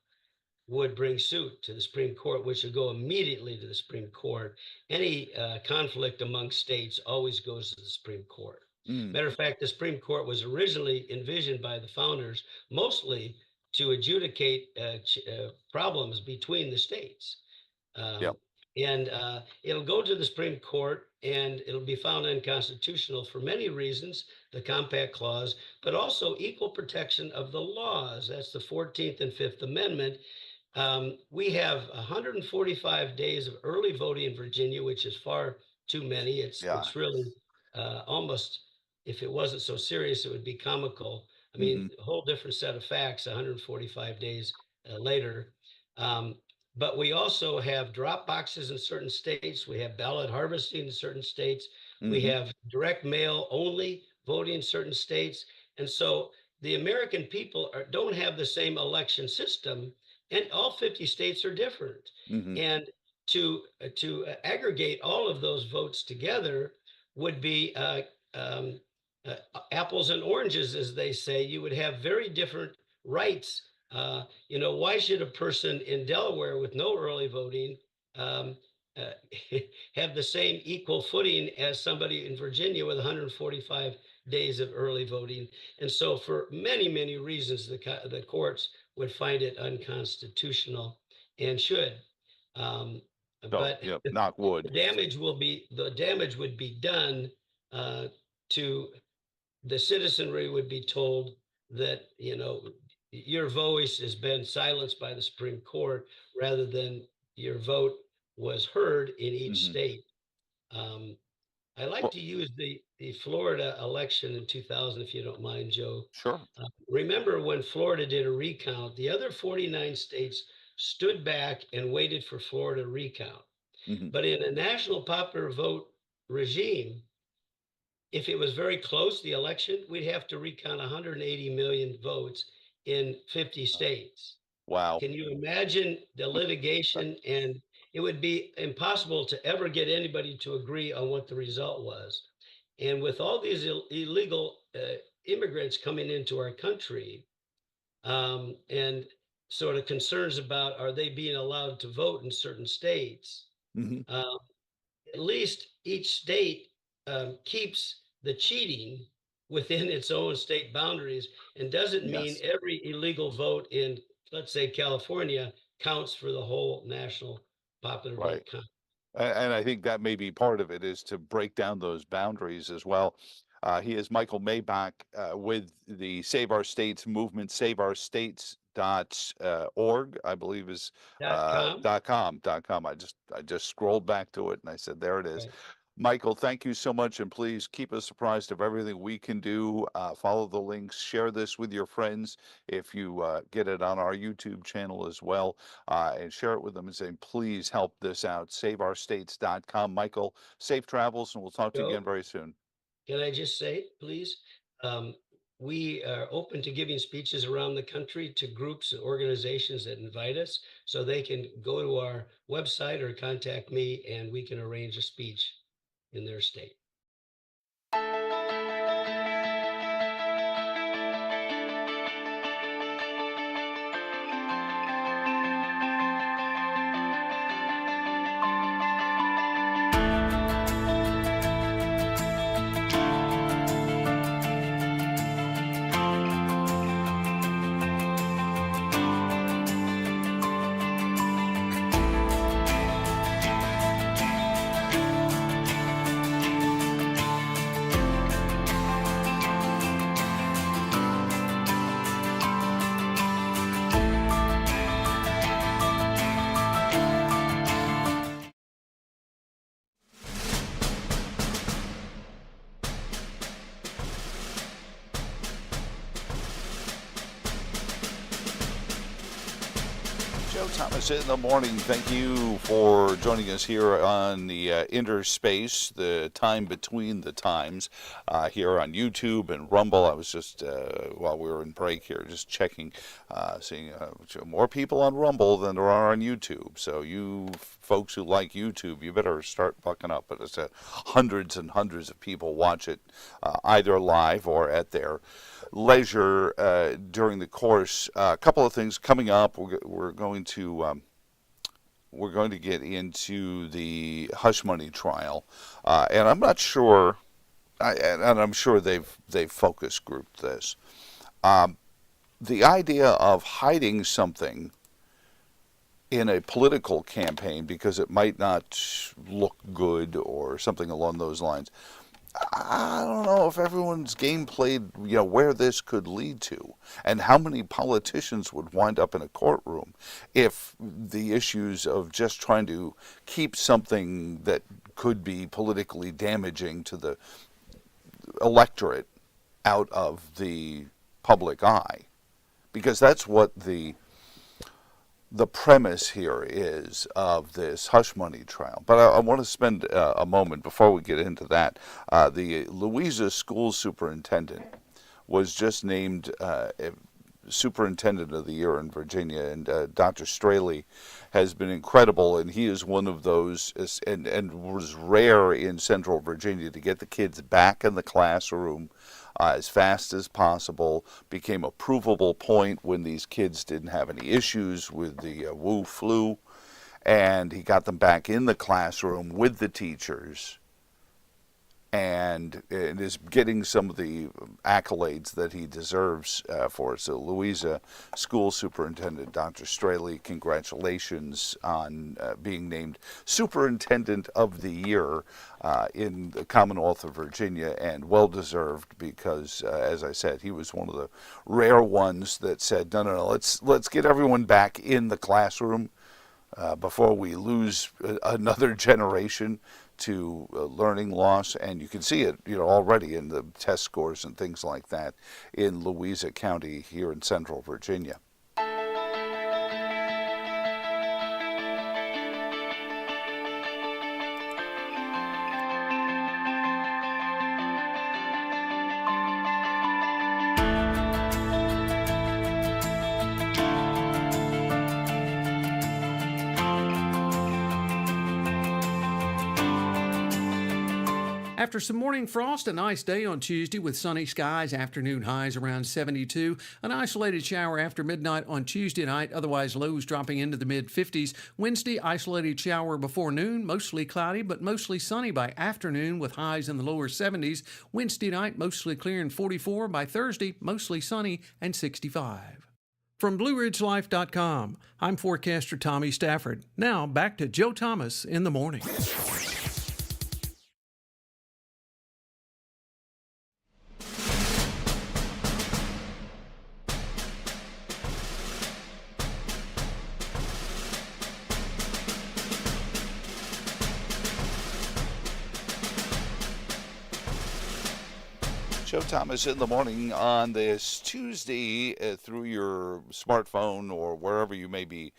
would bring suit to the Supreme Court, which would go immediately to the Supreme Court. Any conflict among states always goes to the Supreme Court. Matter of fact, the Supreme Court was originally envisioned by the founders mostly to adjudicate problems between the states. And it'll go to the Supreme Court, and it'll be found unconstitutional for many reasons, the Compact Clause, but also equal protection of the laws. That's the 14th and 5th Amendment. We have 145 days of early voting in Virginia, which is far too many. It's really almost, if it wasn't so serious, it would be comical. I mean, a whole different set of facts 145 days later. But we also have drop boxes in certain states. We have ballot harvesting in certain states. We have direct mail only voting in certain states. And so the American people don't have the same election system, and all 50 states are different. And to aggregate all of those votes together would be apples and oranges, as they say. You would have very different rights. Why should a person in Delaware with no early voting have the same equal footing as somebody in Virginia with 145 days of early voting? And so for many, many reasons, the courts would find it unconstitutional and should. But knock wood. The damage would be done to the citizenry. Would be told that, your voice has been silenced by the Supreme Court rather than your vote was heard in each state. I like to use the Florida election in 2000, if you don't mind, Joe. Sure. Remember when Florida did a recount, the other 49 states stood back and waited for Florida recount. But in a national popular vote regime, if it was very close, the election, we'd have to recount 180 million votes in 50 states. Wow. Can you imagine the litigation? And it would be impossible to ever get anybody to agree on what the result was. And with all these illegal immigrants coming into our country, and sort of concerns about, are they being allowed to vote in certain states? At least each state keeps the cheating within its own state boundaries and doesn't mean Yes. every illegal vote in, let's say, California counts for the whole national popular Right. vote count. And I think that may be part of it, is to break down those boundaries as well. He is Michael Maybach with the Save Our States movement, saveourstates.org, I believe is .com. .com. I just scrolled back to it and I said, there it is. Right. Michael, thank you so much, and please keep us apprised of everything we can do. Follow the links, share this with your friends if you get it on our YouTube channel as well, and share it with them and say, please help this out. SaveOurStates.com. Michael, safe travels, and we'll talk to you Joe, again very soon. can I just say, please? We are open to giving speeches around the country to groups and organizations that invite us, so they can go to our website or contact me and we can arrange a speech in their state. Joe Thomas in the morning. Thank you for joining us here on the Interspace, the time between the times, here on YouTube and Rumble. I was just, while we were in break here, just checking, seeing more people on Rumble than there are on YouTube. So you folks who like YouTube, you better start bucking up. But it's hundreds and hundreds of people watch it, either live or at their leisure during the course. A couple of things coming up. We're going to get into the hush money trial, and I'm not sure, and I'm sure they've focus grouped this. The idea of hiding something in a political campaign because it might not look good or something along those lines. I don't know if everyone's game played, where this could lead to, and how many politicians would wind up in a courtroom if the issues of just trying to keep something that could be politically damaging to the electorate out of the public eye. Because that's what the premise here is of this hush money trial. But I want to spend a moment before we get into that. The Louisa school superintendent was just named superintendent of the year in Virginia, and Dr. Straley has been incredible, and he is one of those, and was rare in Central Virginia, to get the kids back in the classroom as fast as possible, became a provable point when these kids didn't have any issues with the Wu flu, and he got them back in the classroom with the teachers, and is getting some of the accolades that he deserves for it. So Louisa School Superintendent Dr. Straley, congratulations on being named Superintendent of the Year in the Commonwealth of Virginia, and well-deserved, because, as I said, he was one of the rare ones that said, no, let's get everyone back in the classroom before we lose another generation to learning loss. And you can see it, already in the test scores and things like that in Louisa County here in Central Virginia. After some morning frost, a nice day on Tuesday with sunny skies, afternoon highs around 72. An isolated shower after midnight on Tuesday night, otherwise lows dropping into the mid-50s. Wednesday, isolated shower before noon, mostly cloudy but mostly sunny by afternoon with highs in the lower 70s. Wednesday night, mostly clear and 44. By Thursday, mostly sunny and 65. From BlueRidgeLife.com, I'm forecaster Tommy Stafford. Now back to Joe Thomas in the morning. Joe Thomas in the morning on this Tuesday through your smartphone or wherever you may be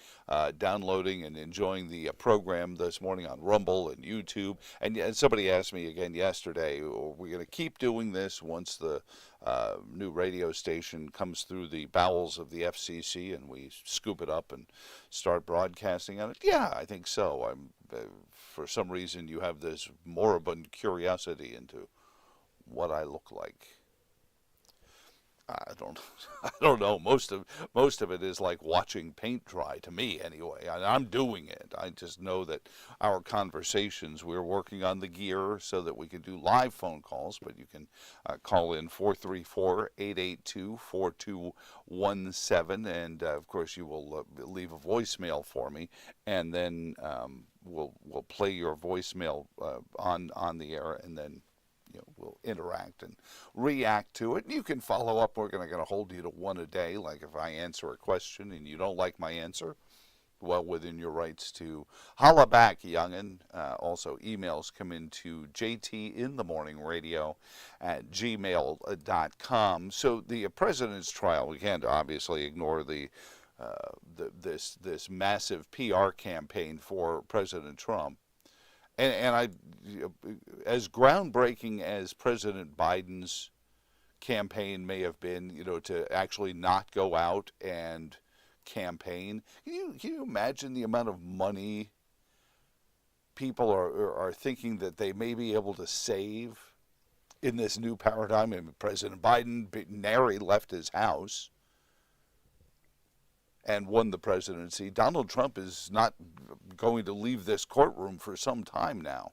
downloading and enjoying the program this morning on Rumble and YouTube. And somebody asked me again yesterday, are we going to keep doing this once the new radio station comes through the bowels of the FCC and we scoop it up and start broadcasting on it? Yeah, I think so. For some reason, you have this moribund curiosity into what I look like. I don't know. Most of it is like watching paint dry to me anyway. I'm doing it. I just know that our conversations, we're working on the gear so that we can do live phone calls, but you can call in 434-882-4217, and of course you will leave a voicemail for me, and then we'll play your voicemail on the air, and then we'll interact and react to it. And you can follow up. We're going to hold you to one a day. Like if I answer a question and you don't like my answer, well within your rights to holla back, youngin'. Also, emails come into jtinthemorningradio@gmail.com. So the president's trial, we can't obviously ignore this massive PR campaign for President Trump. And as groundbreaking as President Biden's campaign may have been, to actually not go out and campaign, can you imagine the amount of money people are thinking that they may be able to save in this new paradigm? I mean, President Biden nary left his house and won the presidency. Donald Trump is not going to leave this courtroom for some time now,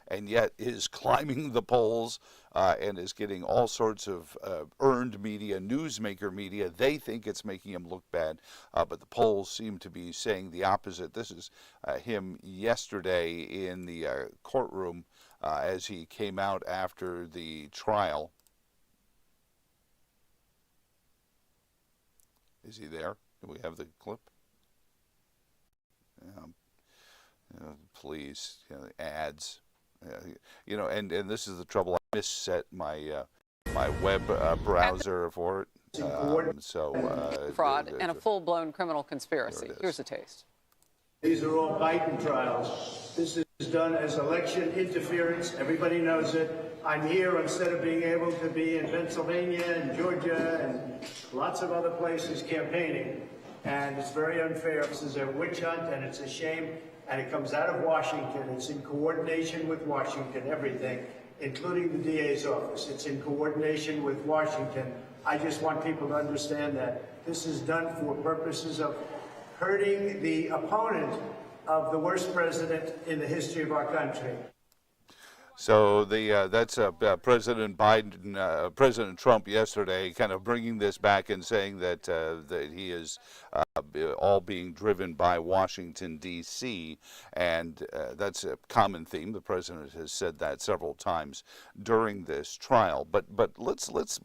and yet is climbing the polls and is getting all sorts of earned media, newsmaker media. They think it's making him look bad, but the polls seem to be saying the opposite. This is him yesterday in the courtroom as he came out after the trial. Is he there? Do we have the clip? Please, ads. And this is the trouble. I misset my my web browser for it. Fraud and a full-blown criminal conspiracy. Here's a taste. These are all Biden trials. This is done as election interference. Everybody knows it. I'm here instead of being able to be in Pennsylvania and Georgia and lots of other places campaigning. And it's very unfair. This is a witch hunt, and it's a shame. And it comes out of Washington. It's in coordination with Washington, everything, including the DA's office. It's in coordination with Washington. I just want people to understand that this is done for purposes of hurting the opponent of the worst president in the history of our country. So that's President Biden, President Trump yesterday, kind of bringing this back and saying that that he is all being driven by Washington D.C. and that's a common theme. The president has said that several times during this trial. But let's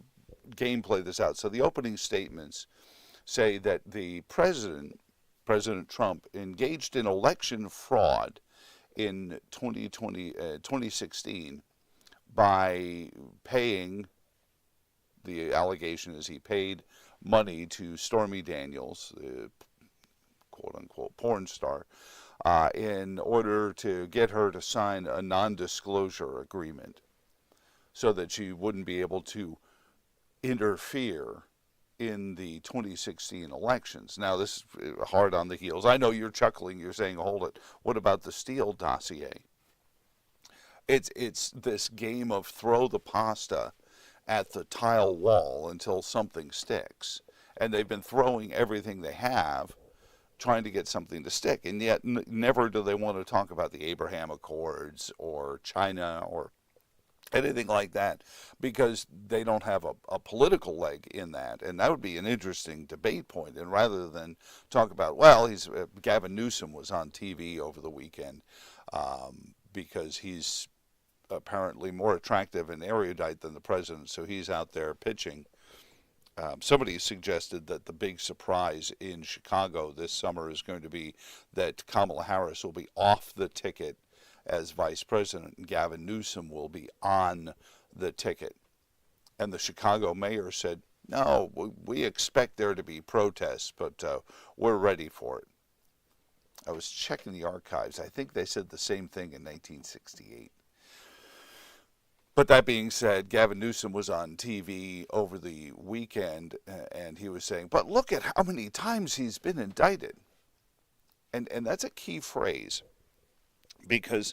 gameplay this out. So the opening statements say that the President Trump, engaged in election fraud in 2016 by paying, the allegation is he paid money to Stormy Daniels, the quote-unquote porn star, in order to get her to sign a non-disclosure agreement so that she wouldn't be able to interfere in the 2016 elections. Now, this is hard on the heels. I know you're chuckling. You're saying, hold it. What about the Steele dossier? It's this game of throw the pasta at the tile wall until something sticks. And they've been throwing everything they have, trying to get something to stick. And yet never do they want to talk about the Abraham Accords or China or anything like that, because they don't have a political leg in that. And that would be an interesting debate point. And rather than talk about, well, Gavin Newsom was on TV over the weekend because he's apparently more attractive and erudite than the president, so he's out there pitching. Somebody suggested that the big surprise in Chicago this summer is going to be that Kamala Harris will be off the ticket as vice president and Gavin Newsom will be on the ticket. And the Chicago mayor said, no, we expect there to be protests, but we're ready for it. I was checking the archives. I think they said the same thing in 1968. But that being said, Gavin Newsom was on TV over the weekend, and he was saying, but look at how many times he's been indicted. And that's a key phrase, because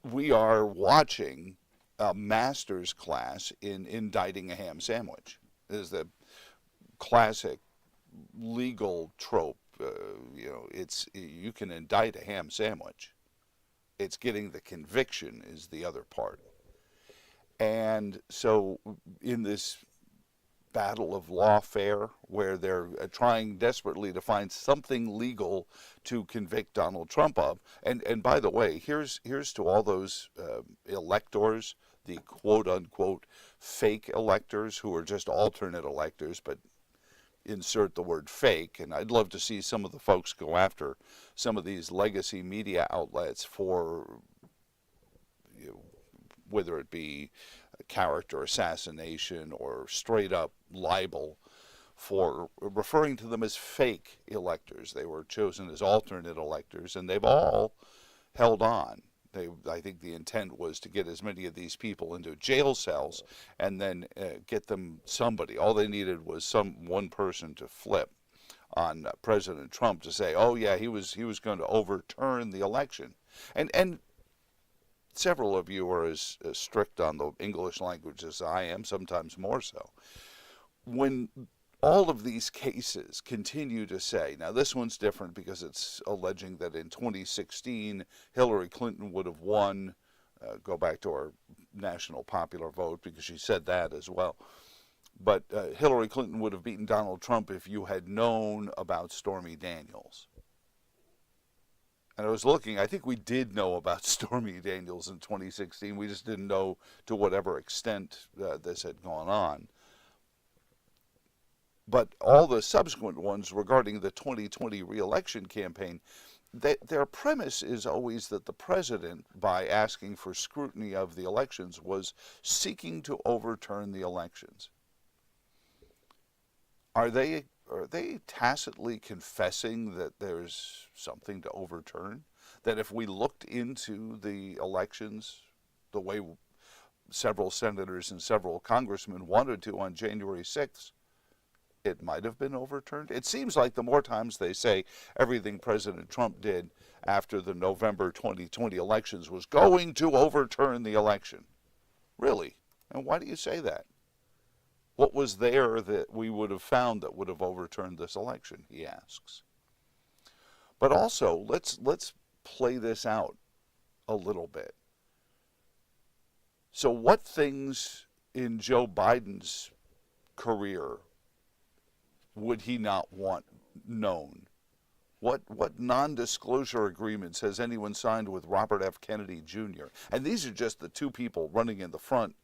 we are watching a master's class in indicting a ham sandwich. This is the classic legal trope. You can indict a ham sandwich. It's getting the conviction is the other part. And so in this battle of lawfare, where they're trying desperately to find something legal to convict Donald Trump of, and by the way, here's to all those electors, the quote-unquote fake electors who are just alternate electors, but insert the word fake, and I'd love to see some of the folks go after some of these legacy media outlets for whether it be character assassination or straight up libel, for referring to them as fake electors. They were chosen as alternate electors, and they've all held on. I think the intent was to get as many of these people into jail cells and then get them somebody. All they needed was one person to flip on President Trump to say, oh yeah, he was going to overturn the election. And several of you are as strict on the English language as I am, sometimes more so. When all of these cases continue to say, now this one's different because it's alleging that in 2016 Hillary Clinton would have won, go back to our national popular vote because she said that as well, but Hillary Clinton would have beaten Donald Trump if you had known about Stormy Daniels. And I was looking, I think we did know about Stormy Daniels in 2016. We just didn't know to whatever extent this had gone on. But all the subsequent ones regarding the 2020 re-election campaign, their premise is always that the president, by asking for scrutiny of the elections, was seeking to overturn the elections. Are they tacitly confessing that there's something to overturn? That if we looked into the elections the way several senators and several congressmen wanted to on January 6th, it might have been overturned? It seems like the more times they say everything President Trump did after the November 2020 elections was going to overturn the election. Really? And why do you say that? What was there that we would have found that would have overturned this election, he asks. But also, let's play this out a little bit. So what things in Joe Biden's career would he not want known? What non-disclosure agreements has anyone signed with Robert F. Kennedy Jr.? And these are just the two people running in the front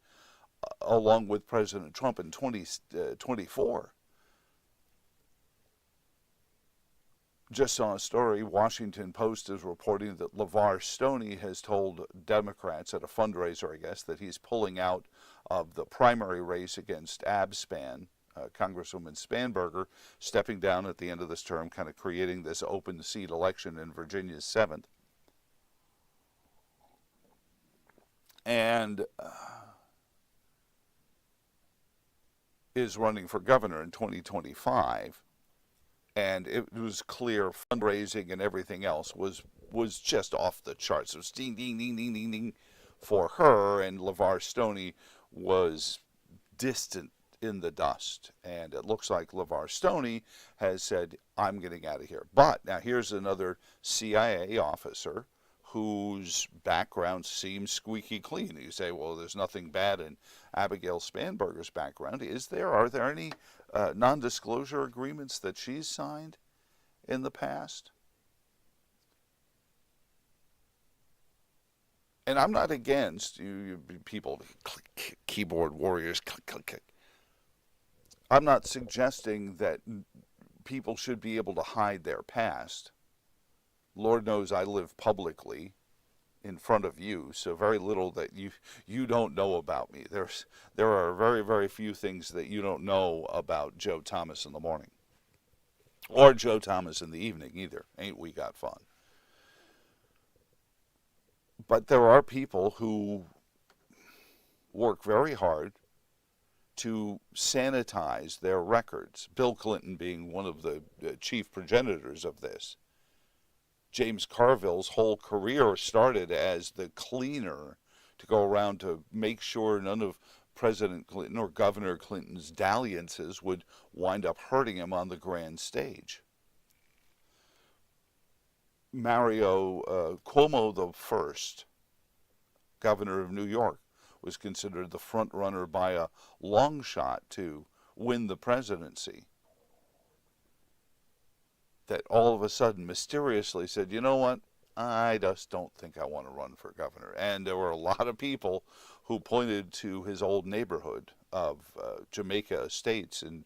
along with President Trump in 2024. Just saw a story, Washington Post is reporting that LeVar Stoney has told Democrats at a fundraiser, I guess, that he's pulling out of the primary race against Abspan, Congresswoman Spanberger, stepping down at the end of this term, kind of creating this open seat election in Virginia's 7th. And is running for governor in 2025, and it was clear fundraising and everything else was just off the charts. It was ding, ding, ding, ding, ding, ding. for her, and LeVar Stoney was distant in the dust. And it looks like LeVar Stoney has said, I'm getting out of here. But now here's another CIA officer whose background seems squeaky clean. You say, well, there's nothing bad in Abigail Spanberger's background. Is there? Are there any non-disclosure agreements that she's signed in the past? And I'm not against you people, keyboard warriors, click, click, click. I'm not suggesting that people should be able to hide their past. Lord knows I live publicly in front of you, so very little that you don't know about me. There are very, very few things that you don't know about Joe Thomas in the morning. Or Joe Thomas in the evening either. Ain't we got fun? But there are people who work very hard to sanitize their records, Bill Clinton being one of the chief progenitors of this. James Carville's whole career started as the cleaner to go around to make sure none of President Clinton or Governor Clinton's dalliances would wind up hurting him on the grand stage. Mario Cuomo the first, governor of New York, was considered the front runner by a long shot to win the presidency. That all of a sudden mysteriously said, you know what, I just don't think I want to run for governor. And there were a lot of people who pointed to his old neighborhood of Jamaica Estates in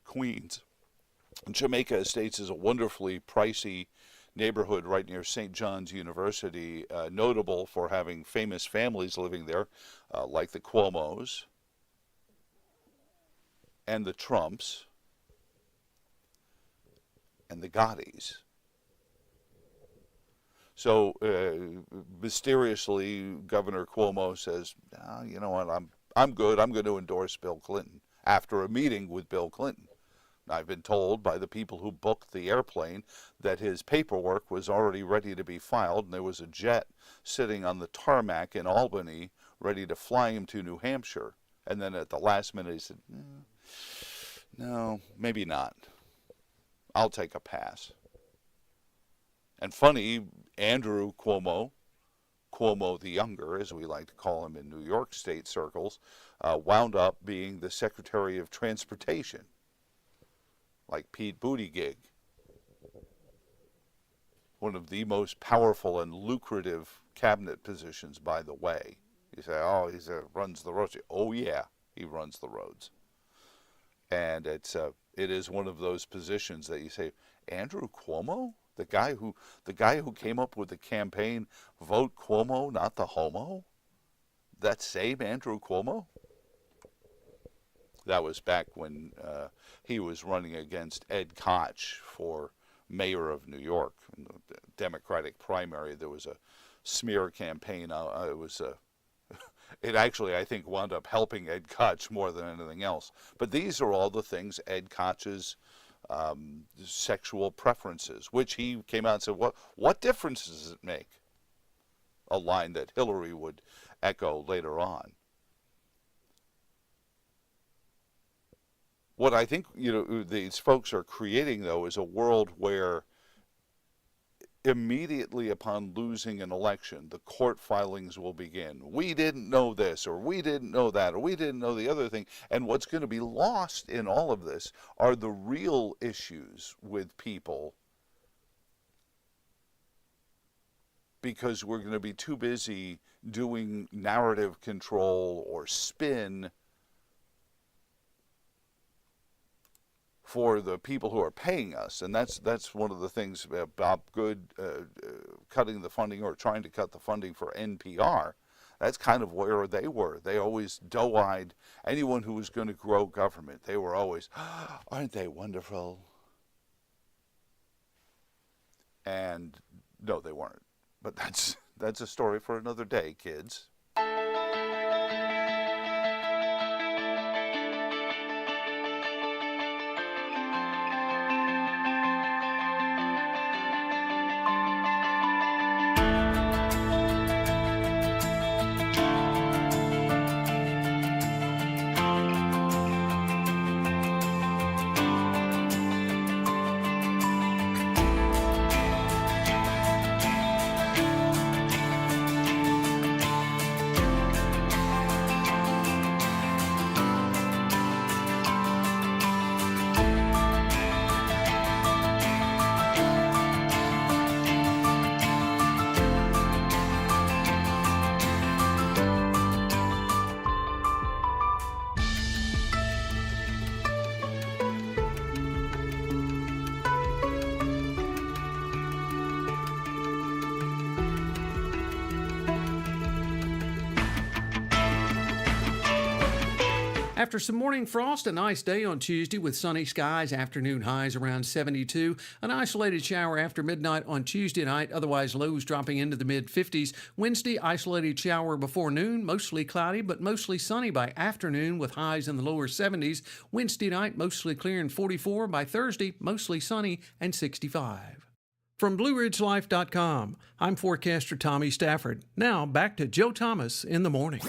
Queens. Jamaica Estates is a wonderfully pricey neighborhood right near St. John's University, notable for having famous families living there, like the Cuomos and the Trumps and the Gottis. So mysteriously, Governor Cuomo says, oh, you know what, I'm good. I'm going to endorse Bill Clinton after a meeting with Bill Clinton. I've been told by the people who booked the airplane that his paperwork was already ready to be filed, and there was a jet sitting on the tarmac in Albany ready to fly him to New Hampshire. And then at the last minute he said, no, maybe not. I'll take a pass. And funny, Andrew Cuomo the Younger, as we like to call him in New York State circles, wound up being the Secretary of Transportation, like Pete Buttigieg, one of the most powerful and lucrative cabinet positions, by the way. You say, oh, he runs the roads. Oh, yeah, he runs the roads. And it is one of those positions that you say, Andrew Cuomo, the guy who came up with the campaign, vote Cuomo, not the homo. That same Andrew Cuomo. That was back when he was running against Ed Koch for mayor of New York. In the Democratic primary, there was a smear campaign. It actually, I think, wound up helping Ed Koch more than anything else. But these are all the things, Ed Koch's sexual preferences, which he came out and said, what difference does it make? A line that Hillary would echo later on. What I think these folks are creating, though, is a world where immediately upon losing an election, the court filings will begin. We didn't know this, or we didn't know that, or we didn't know the other thing. And what's going to be lost in all of this are the real issues with people, because we're going to be too busy doing narrative control or spin for the people who are paying us. And that's one of the things Bob Good cutting the funding, or trying to cut the funding for NPR. That's kind of where they were. They always doe-eyed anyone who was going to grow government. They were always, aren't they wonderful? And no, they weren't. But that's a story for another day, kids. After some morning frost, a nice day on Tuesday with sunny skies, afternoon highs around 72. An isolated shower after midnight on Tuesday night, otherwise lows dropping into the mid-50s. Wednesday, isolated shower before noon, mostly cloudy but mostly sunny by afternoon with highs in the lower 70s. Wednesday night, mostly clear and 44. By Thursday, mostly sunny and 65. From BlueRidgeLife.com, I'm forecaster Tommy Stafford. Now back to Joe Thomas in the morning.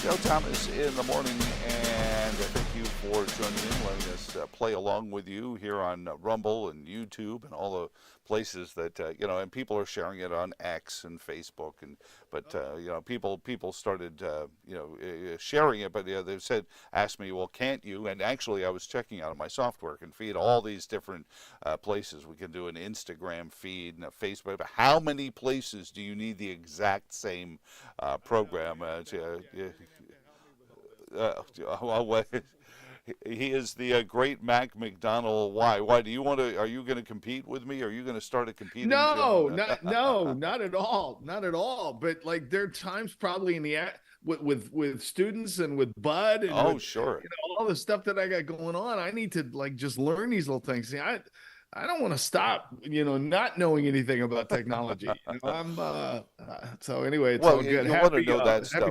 Joe Thomas in the morning, and thank you for joining in, letting us play along with you here on Rumble and YouTube and all the places that and people are sharing it on X and Facebook, but people started sharing it, but they said, asked me, well, can't you? And actually, I was checking out my software can feed all these different places. We can do an Instagram feed and a Facebook. But how many places do you need the exact same program? He is the great Mac McDonald. Why do you want to? Are you going to compete with me? Are you going to start a competing? No, not at all, not at all. But like, there are times probably in the with students and with Bud. And sure. All the stuff that I got going on, I need to just learn these little things. See, I don't want to stop, not knowing anything about technology. So anyway, it's all good. Happy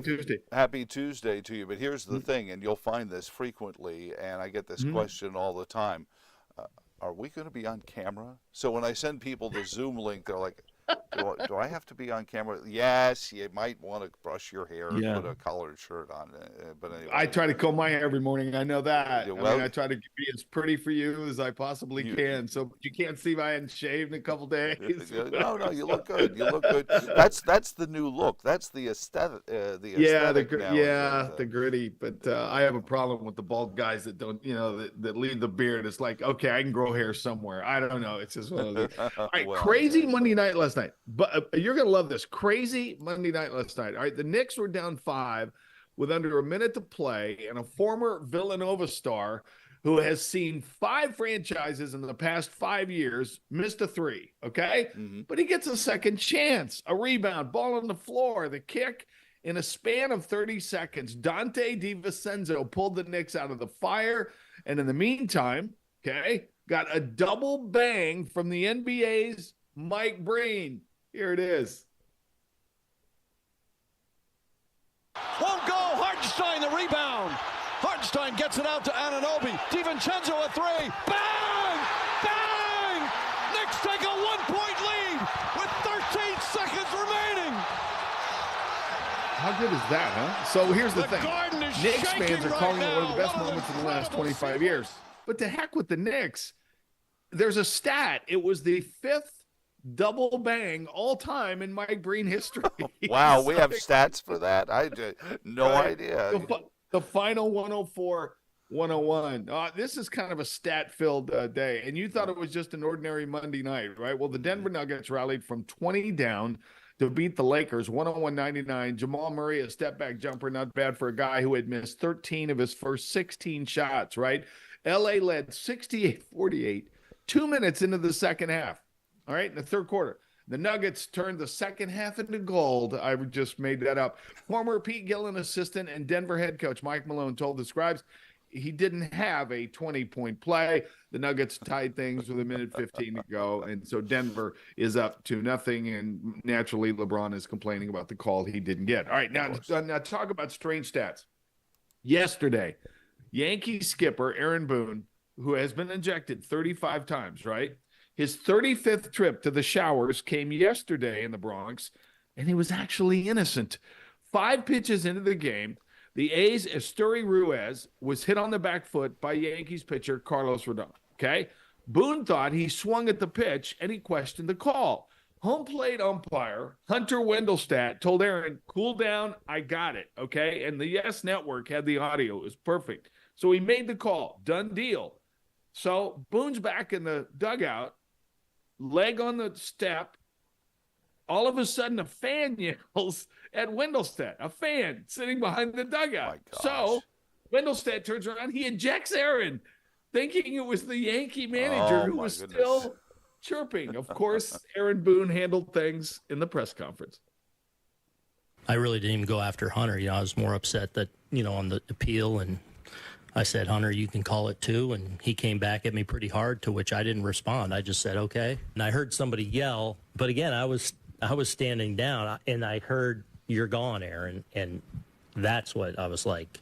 Tuesday. Happy Tuesday to you. But here's the thing, and you'll find this frequently, and I get this question all the time. Are we going to be on camera? So when I send people the Zoom link, they're like, do I have to be on camera? Yes, you might want to brush your hair and put a collared shirt on. But anyway, I try to comb my hair every morning. I know that. I try to be as pretty for you as I possibly can. So you can't see I hadn't shaved in a couple days. No, you look good. You look good. That's the new look. That's the aesthetic. The gritty. But I have a problem with the bald guys that don't, that leave the beard. It's like, okay, I can grow hair somewhere. I don't know. It's just one of those. All right, crazy Monday night last night. But you're going to love this. Crazy Monday night last night. All right, the Knicks were down 5 with under a minute to play, and a former Villanova star who has seen 5 franchises in the past 5 years missed a 3, okay? But he gets a second chance, a rebound, ball on the floor, the kick. In a span of 30 seconds, Dante DiVincenzo pulled the Knicks out of the fire, and in the meantime, okay, got a double bang from the NBA's Mike Breen. Here it is. Won't go. Hartenstein the rebound. Hartenstein gets it out to Anunoby. DiVincenzo a 3. Bang! Bang! Knicks take a 1-point lead with 13 seconds remaining. How good is that, huh? So here's the thing. Knicks fans are calling it one of the best moments in the last 25 years. But to heck with the Knicks, there's a stat. It was the 5th double bang all time in Mike Breen history. Wow, we have stats for that. I had no idea. The final 104-101. This is kind of a stat-filled day, and you thought it was just an ordinary Monday night, right? Well, the Denver Nuggets rallied from 20 down to beat the Lakers 101-99. Jamal Murray, a step-back jumper, not bad for a guy who had missed 13 of his first 16 shots, right? LA led 68-48, 2 minutes into the second half. All right, in the third quarter, the Nuggets turned the second half into gold. I just made that up. Former Pete Gillen assistant and Denver head coach Mike Malone told the Scribes he didn't have a 20-point play. The Nuggets tied things with 1:15 to go, and so Denver is up to nothing, and naturally LeBron is complaining about the call he didn't get. All right, now talk about strange stats. Yesterday, Yankee skipper Aaron Boone, who has been ejected 35 times, right? His 35th trip to the showers came yesterday in the Bronx, and he was actually innocent. 5 pitches into the game, the A's' Esteury Ruiz was hit on the back foot by Yankees pitcher Carlos Rodon, okay? Boone thought he swung at the pitch, and he questioned the call. Home plate umpire Hunter Wendelstadt told Aaron, cool down, I got it, okay? And the Yes Network had the audio. It was perfect. So he made the call. Done deal. So Boone's back in the dugout, leg on the step. All of a sudden, a fan yells at Wendelstedt, a fan sitting behind the dugout. So Wendelstedt turns around. He ejects Aaron. thinking it was the Yankee manager Oh, who my was goodness. still chirping. Of course, Aaron Boone handled things in the press conference. I really didn't even go after Hunter. I was more upset that, on the appeal, and I said, Hunter, you can call it too. And he came back at me pretty hard, to which I didn't respond. I just said, okay. And I heard somebody yell, but again, I was standing down, and I heard, "You're gone, Aaron." And that's what I was like.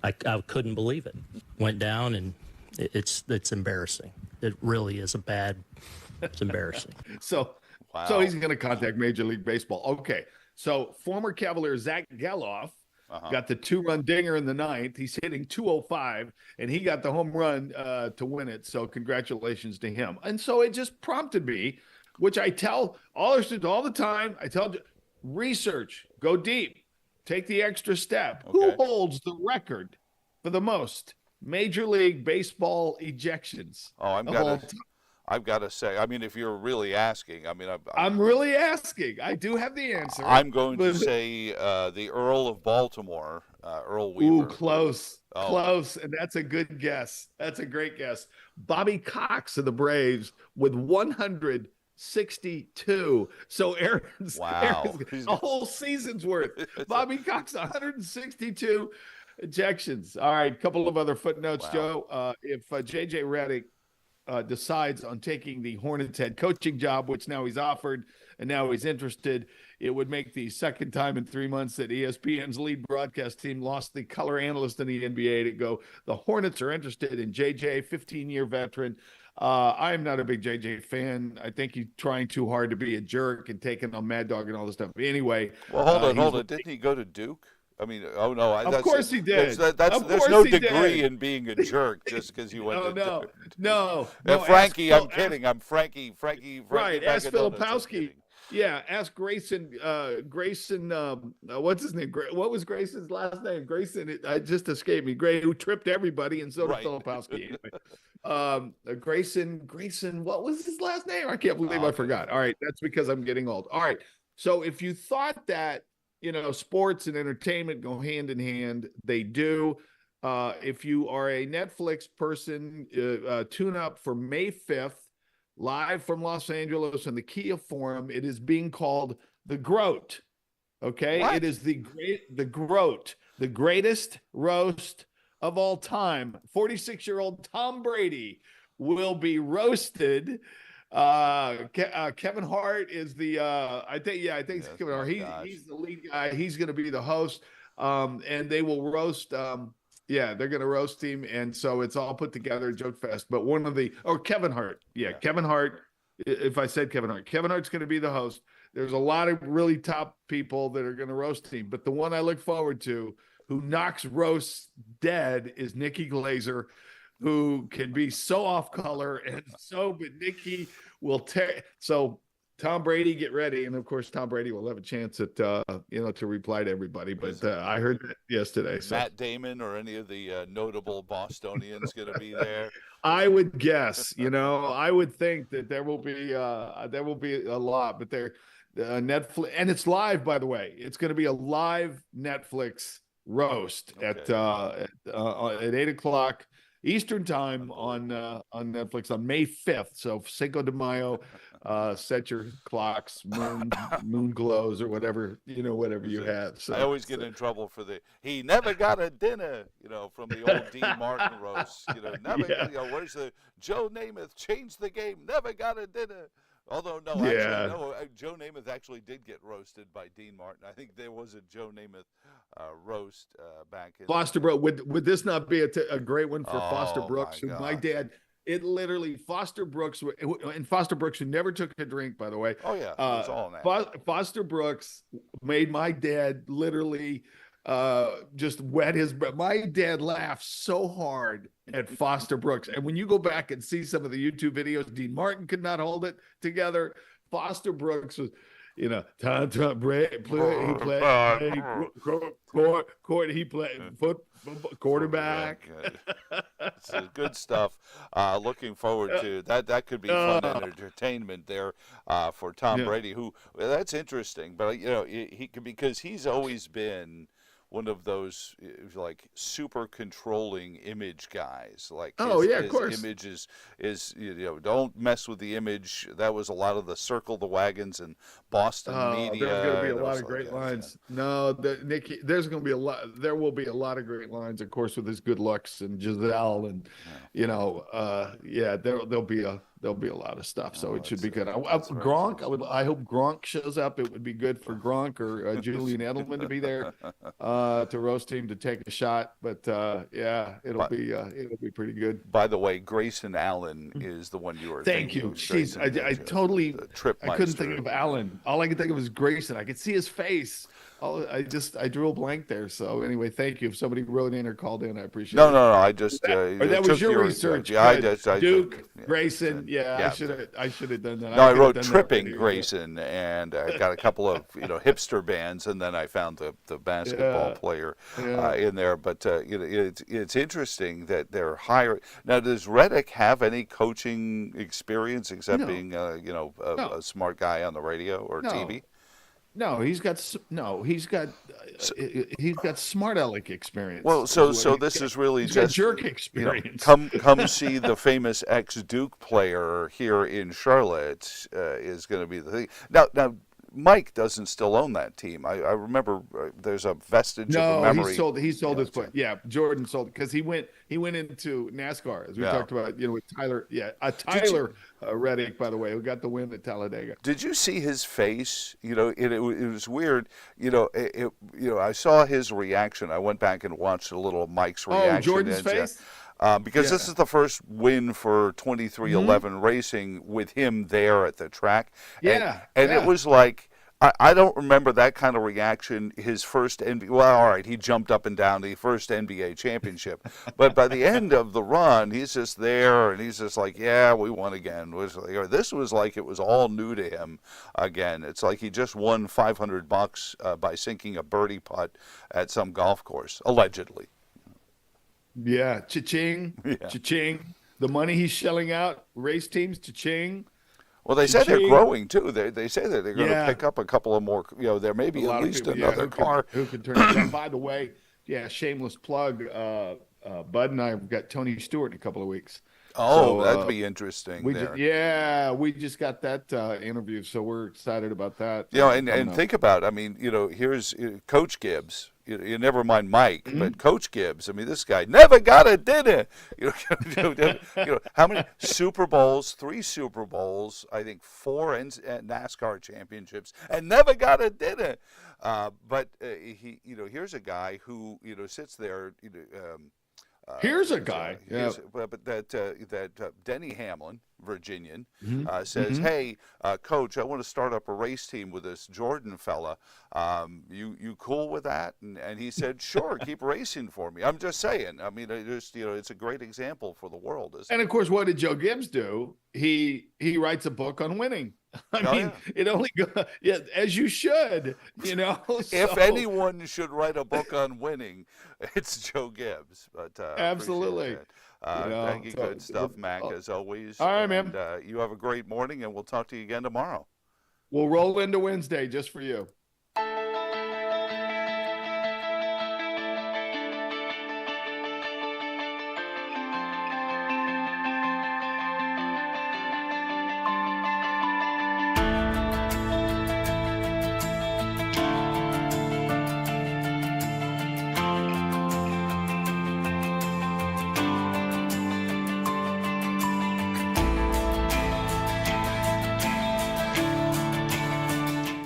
I couldn't believe it. Went down, and it's embarrassing. It really is it's embarrassing. So he's going to contact Major League Baseball. Okay. So former Cavalier Zach Geloff got the 2-run dinger in the ninth. He's hitting 205, and he got the home run to win it. So congratulations to him. And so it just prompted me, which I tell all our students all the time. I tell research, go deep, take the extra step. Okay. Who holds the record for the most Major League Baseball ejections? I've got to say, I mean, if you're really asking, I mean, I'm really asking. I do have the answer. I'm going to say the Earl of Baltimore, Earl Weaver. Ooh, close. And that's a good guess. That's a great guess. Bobby Cox of the Braves with 162. So Aaron's a whole season's worth. Bobby Cox, 162 ejections. All right, a couple of other footnotes, Joe. If J.J. Redick decides on taking the Hornets head coaching job, which now he's offered and now he's interested, it would make the second time in 3 months that ESPN's lead broadcast team lost the color analyst in the NBA to go. The Hornets are interested in JJ, 15-year veteran. I'm not a big JJ fan. I think he's trying too hard to be a jerk and taking on Mad Dog and all this stuff. Anyway. Well, hold on. Didn't he go to Duke? I mean, oh no! Of course he did. There's no degree in being a jerk just because you went to No. Frankie, I'm kidding. I'm Frankie. Right. Ask Filipowski. Yeah. Ask Grayson. What's his name? What was Grayson's last name? Grayson. It just escaped me. Gray, who tripped everybody, and so did Filipowski. Anyway. Grayson. What was his last name? I can't believe I forgot. All right. That's because I'm getting old. All right. So if you thought that, sports and entertainment go hand in hand, they do. If you are a Netflix person, tune up for May 5th, live from Los Angeles in the Kia Forum. It is being called The Groat. Okay? What? It is the Groat, the greatest roast of all time. 46-year-old Tom Brady will be roasted. Kevin Hart is the I think it's Kevin Hart. He's the lead guy. He's going to be the host, and they will roast. They're going to roast him, and so it's all put together, joke fest. But Kevin Hart, Kevin Hart. If I said Kevin Hart's going to be the host. There's a lot of really top people that are going to roast him, but the one I look forward to, who knocks roasts dead, is Nikki Glazer, who can be so off color but Nikki will tear. So Tom Brady, get ready. And of course, Tom Brady will have a chance at, to reply to everybody. But I heard that yesterday. So. Matt Damon or any of the notable Bostonians going to be there? I would guess, I would think that there will be a lot, but they're Netflix, and it's live, by the way. It's going to be a live Netflix roast at 8:00 Eastern time on Netflix on May 5th. So Cinco de Mayo, set your clocks, moon glows or whatever, whatever you have. So I always get in trouble for he never got a dinner, from the old Dean Martin roast. Where's the Joe Namath changed the game, never got a dinner. Although, Joe Namath actually did get roasted by Dean Martin. I think there was a Joe Namath roast back in Foster Brooks. Would this not be a great one for Foster Brooks? My dad, Foster Brooks, and Foster Brooks, who never took a drink, by the way. Oh, yeah. It was all that. Foster Brooks made my dad literally just wet his breath. My dad laughed so hard at Foster Brooks. And when you go back and see some of the YouTube videos, Dean Martin could not hold it together. Foster Brooks was, Tom Brady he played quarterback. It's good stuff. Looking forward to that. That could be fun and entertainment there for Tom Brady. Who that's interesting, but he because he's always been one of those like super controlling image guys. Like of his course. image is don't mess with the image. That was a lot of the circle the wagons and Boston media. There's going to be a lot of great lines. No, Nick, there's going to be a lot. There will be a lot of great lines, of course, with his good looks and Giselle, and there'll be a lot of stuff. So it should be good. Gronk, I hope Gronk shows up. It would be good for Gronk or Julian Edelman to be there to roast him, to take a shot. But it'll be pretty good. By the way, Grayson Allen is the one you were. Thank you. Jeez, I couldn't think of Allen. All I could think of was Grayson. I could see his face. I drew a blank there. So anyway, thank you. If somebody wrote in or called in, I appreciate it. No. I just that was your research. Duke, Grayson. Yeah, I should have done that. No, I wrote tripping Grayson, and I got a couple of hipster bands, and then I found the basketball player in there. But it's interesting that they're hiring now. Does Reddick have any coaching experience except being a smart guy on the radio or TV? No, he's got smart aleck experience. Well, so this is really just jerk experience. Come see the famous ex-Duke player here in Charlotte is going to be the thing. Now Mike doesn't still own that team. I remember there's a vestige of a memory. No, he sold his foot. Yeah, Jordan sold it because he went into NASCAR, as we talked about, with Tyler. Yeah, Tyler Reddick, by the way, who got the win at Talladega. Did you see his face? It was weird. I saw his reaction. I went back and watched a little Mike's reaction. Oh, Jordan's face? Because this is the first win for 23XI Racing with him there at the track. And it was like, I don't remember that kind of reaction his first NBA. Well, all right, he jumped up and down the first NBA championship. But by the end of the run, he's just there, and he's just like, yeah, we won again. This was like it was all new to him again. It's like he just won $500 by sinking a birdie putt at some golf course, allegedly. Yeah, cha-ching, cha-ching. The money he's shelling out, race teams, cha-ching. Well, they said they're growing too. They say that they're going to pick up a couple of more. There may be at least another car. Who can turn it down. By the way, shameless plug. Bud and I have got Tony Stewart in a couple of weeks. Oh, that'd be interesting. We just got that interview, so we're excited about that. And think about it. I mean, here's Coach Gibbs. You never mind Mike, but Coach Gibbs. I mean, this guy never got a dinner. How many Super Bowls? 3 Super Bowls. I think 4 NASCAR championships, and never got a dinner. But he, here's a guy who sits there. Here's a guy. But that Denny Hamlin, Virginian, says, "Hey, Coach, I want to start up a race team with this Jordan fella. You cool with that?" And he said, "Sure, keep racing for me." I'm just saying. I mean, it's a great example for the world. And of course, what did Joe Gibbs do? He writes a book on winning. It only goes, as you should, If anyone should write a book on winning, it's Joe Gibbs. But absolutely. Thank you. Good stuff, Mac, as always. All right, man. You have a great morning, and we'll talk to you again tomorrow. We'll roll into Wednesday just for you.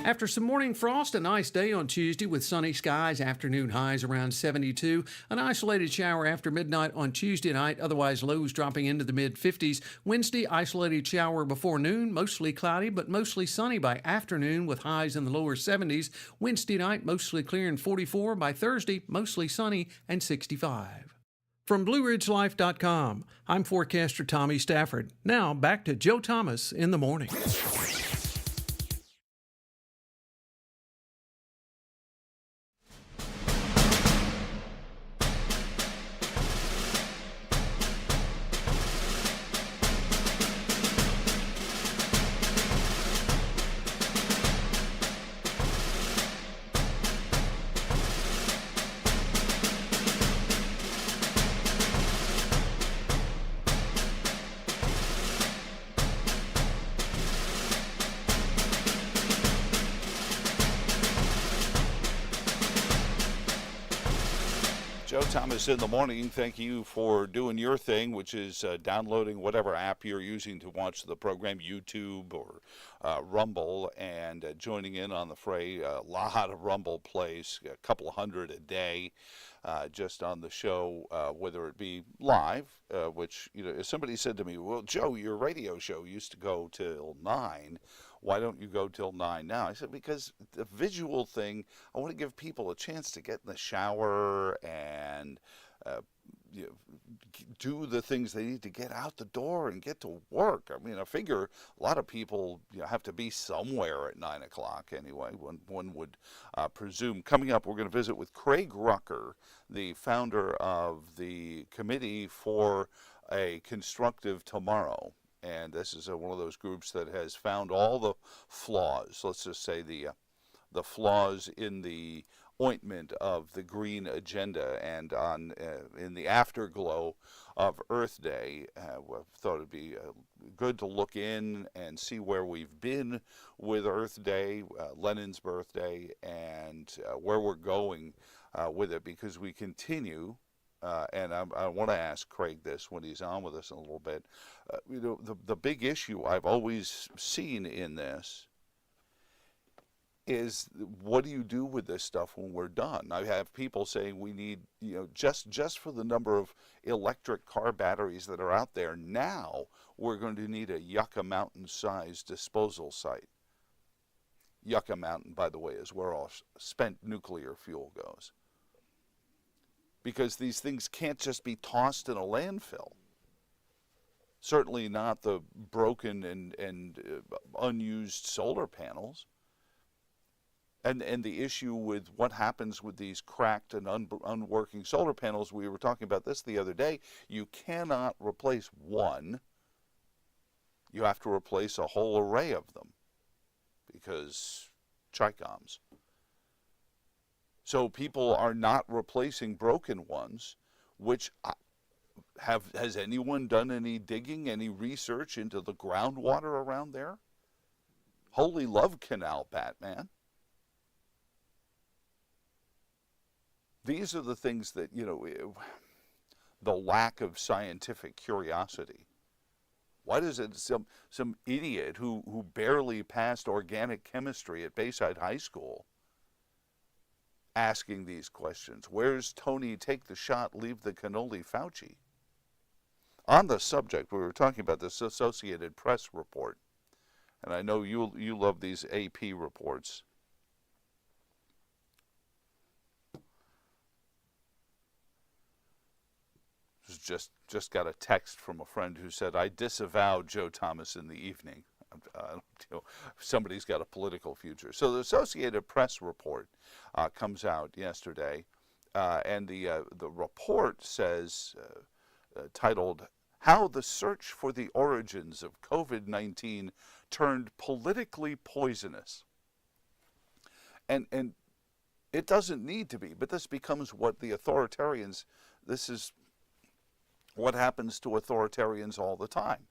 After some morning frost, a nice day on Tuesday with sunny skies, afternoon highs around 72. An isolated shower after midnight on Tuesday night, otherwise lows dropping into the mid-50s. Wednesday, isolated shower before noon, mostly cloudy but mostly sunny by afternoon with highs in the lower 70s. Wednesday night, mostly clear and 44. By Thursday, mostly sunny and 65. From BlueRidgeLife.com, I'm forecaster Tommy Stafford. Now back to Joe Thomas in the morning. Joe Thomas in the morning. Thank you for doing your thing, which is downloading whatever app you're using to watch the program, YouTube or Rumble, and joining in on the fray. A lot of Rumble plays, a couple hundred a day, just on the show, whether it be live, which, somebody said to me, well, Joe, your radio show used to go till 9. Why don't you go till 9 now? I said, because the visual thing, I want to give people a chance to get in the shower and do the things they need to get out the door and get to work. I mean, I figure a lot of people have to be somewhere at 9 o'clock anyway, one would presume. Coming up, we're going to visit with Craig Rucker, the founder of the Committee for a Constructive Tomorrow. And this is one of those groups that has found all the flaws, let's just say the flaws in the ointment of the green agenda. And in the afterglow of Earth Day, we thought it'd be good to look in and see where we've been with Earth Day, Lenin's birthday, and where we're going with it, because we continue. And I want to ask Craig this when he's on with us in a little bit. The big issue I've always seen in this is, what do you do with this stuff when we're done? I have people saying we need, just for the number of electric car batteries that are out there now, we're going to need a Yucca Mountain-sized disposal site. Yucca Mountain, by the way, is where all spent nuclear fuel goes. Because these things can't just be tossed in a landfill. Certainly not the broken and unused solar panels. And the issue with what happens with these cracked and unworking solar panels, we were talking about this the other day, you cannot replace one. You have to replace a whole array of them, because Chicoms. So people are not replacing broken ones, which has anyone done any digging, any research into the groundwater around there? Holy Love Canal, Batman. These are the things that, the lack of scientific curiosity. Why does it some idiot who barely passed organic chemistry at Bayside High School asking these questions? Where's Tony take the shot, leave the cannoli, Fauci? On the subject, we were talking about this Associated Press report, and I know you love these AP reports. Just got a text from a friend who said, I disavow Joe Thomas in the evening. Somebody's got a political future. So the Associated Press report comes out yesterday, and the report says, titled, How the Search for the Origins of COVID-19 Turned Politically Poisonous. And it doesn't need to be, but this becomes what the authoritarians, this is what happens to authoritarians all the time.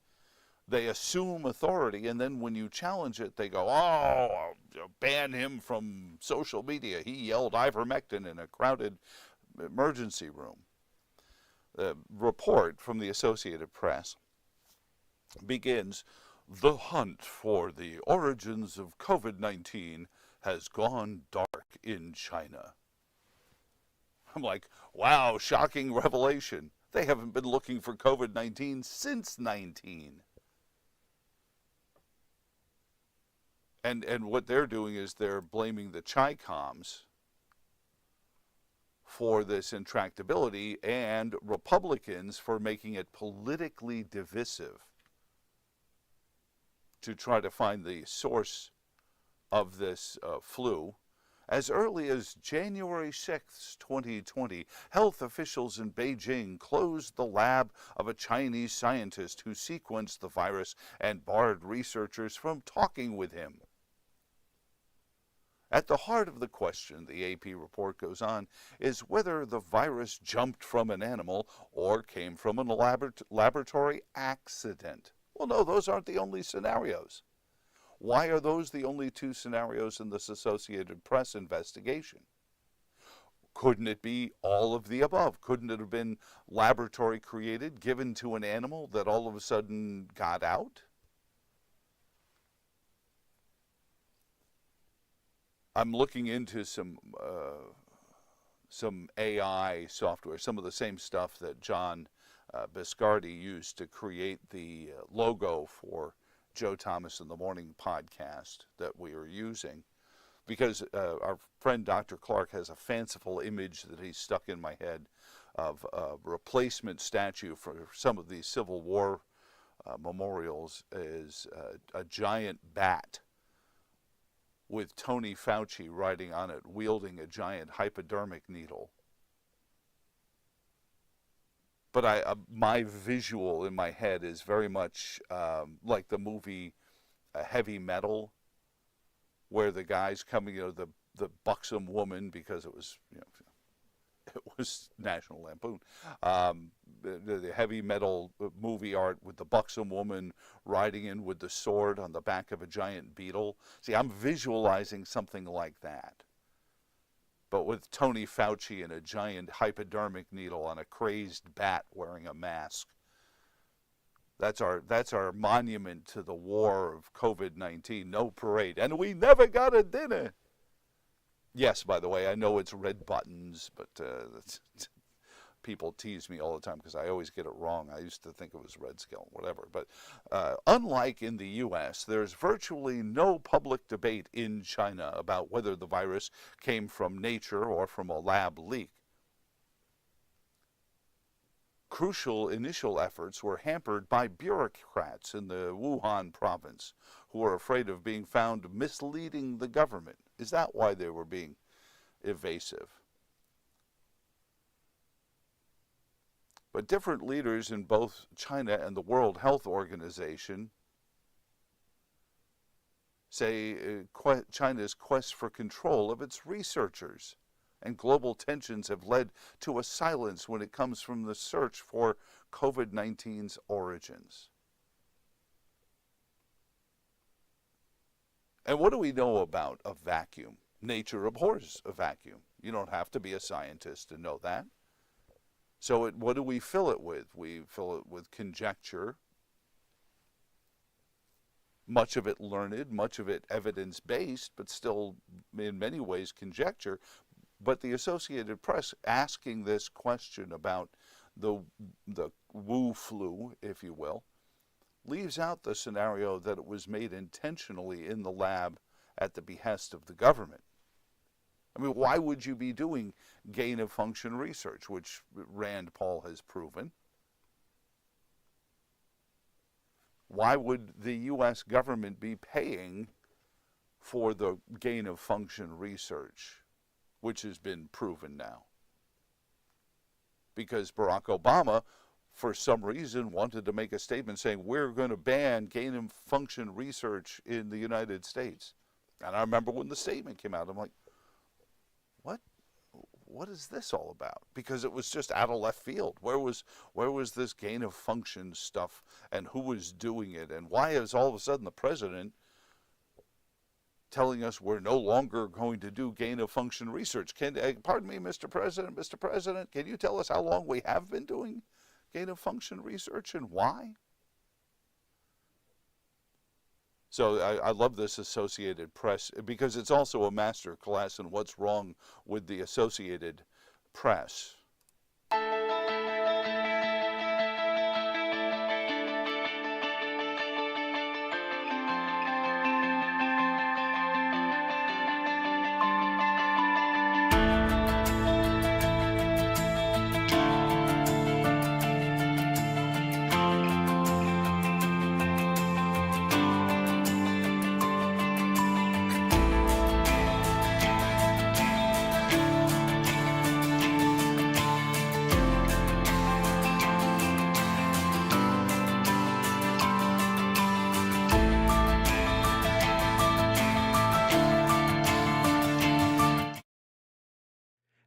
They assume authority, and then when you challenge it, they go, oh, ban him from social media. He yelled ivermectin in a crowded emergency room. The report from the Associated Press begins, the hunt for the origins of COVID-19 has gone dark in China. I'm like, wow, shocking revelation. They haven't been looking for COVID-19 since 19. And what they're doing is they're blaming the Chicoms for this intractability and Republicans for making it politically divisive to try to find the source of this flu. As early as January 6, 2020, health officials in Beijing closed the lab of a Chinese scientist who sequenced the virus and barred researchers from talking with him. At the heart of the question, the AP report goes on, is whether the virus jumped from an animal or came from an laboratory accident. Well, no, those aren't the only scenarios. Why are those the only two scenarios in this Associated Press investigation? Couldn't it be all of the above? Couldn't it have been laboratory created, given to an animal that all of a sudden got out? I'm looking into some AI software, some of the same stuff that John Biscardi used to create the logo for Joe Thomas in the Morning podcast that we are using, because our friend Dr. Clark has a fanciful image that he's stuck in my head of a replacement statue for some of these Civil War memorials is a giant bat with Tony Fauci riding on it, wielding a giant hypodermic needle. But my visual in my head is very much like the movie Heavy Metal, where the guy's coming, the buxom woman, because it was, it was National Lampoon. The Heavy Metal movie art with the buxom woman riding in with the sword on the back of a giant beetle. See, I'm visualizing something like that, but with Tony Fauci and a giant hypodermic needle on a crazed bat wearing a mask. That's our monument to the war of COVID-19. No parade. And we never got a dinner. Yes, by the way, I know it's red buttons, but people tease me all the time because I always get it wrong. I used to think it was red scale, whatever. But unlike in the U.S., there's virtually no public debate in China about whether the virus came from nature or from a lab leak. Crucial initial efforts were hampered by bureaucrats in the Wuhan province who were afraid of being found misleading the government. Is that why they were being evasive? But different leaders in both China and the World Health Organization say China's quest for control of its researchers and global tensions have led to a silence when it comes from the search for COVID-19's origins. And what do we know about a vacuum? Nature abhors a vacuum. You don't have to be a scientist to know that. So what do we fill it with? We fill it with conjecture, much of it learned, much of it evidence-based, but still in many ways conjecture. But the Associated Press asking this question about the Wu flu, if you will, leaves out the scenario that it was made intentionally in the lab at the behest of the government. I mean, why would you be doing gain-of-function research, which Rand Paul has proven? Why would the U.S. government be paying for the gain-of-function research, which has been proven now? Because Barack Obama, for some reason, wanted to make a statement saying, we're going to ban gain-of-function research in the United States. And I remember when the statement came out, I'm like, what is this all about? Because it was just out of left field. Where was this gain-of-function stuff, and who was doing it? And why is all of a sudden the president telling us we're no longer going to do gain-of-function research? Pardon me, Mr. President, can you tell us how long we have been doing gain-of-function research and why? So I love this Associated Press because it's also a master class in what's wrong with the Associated Press.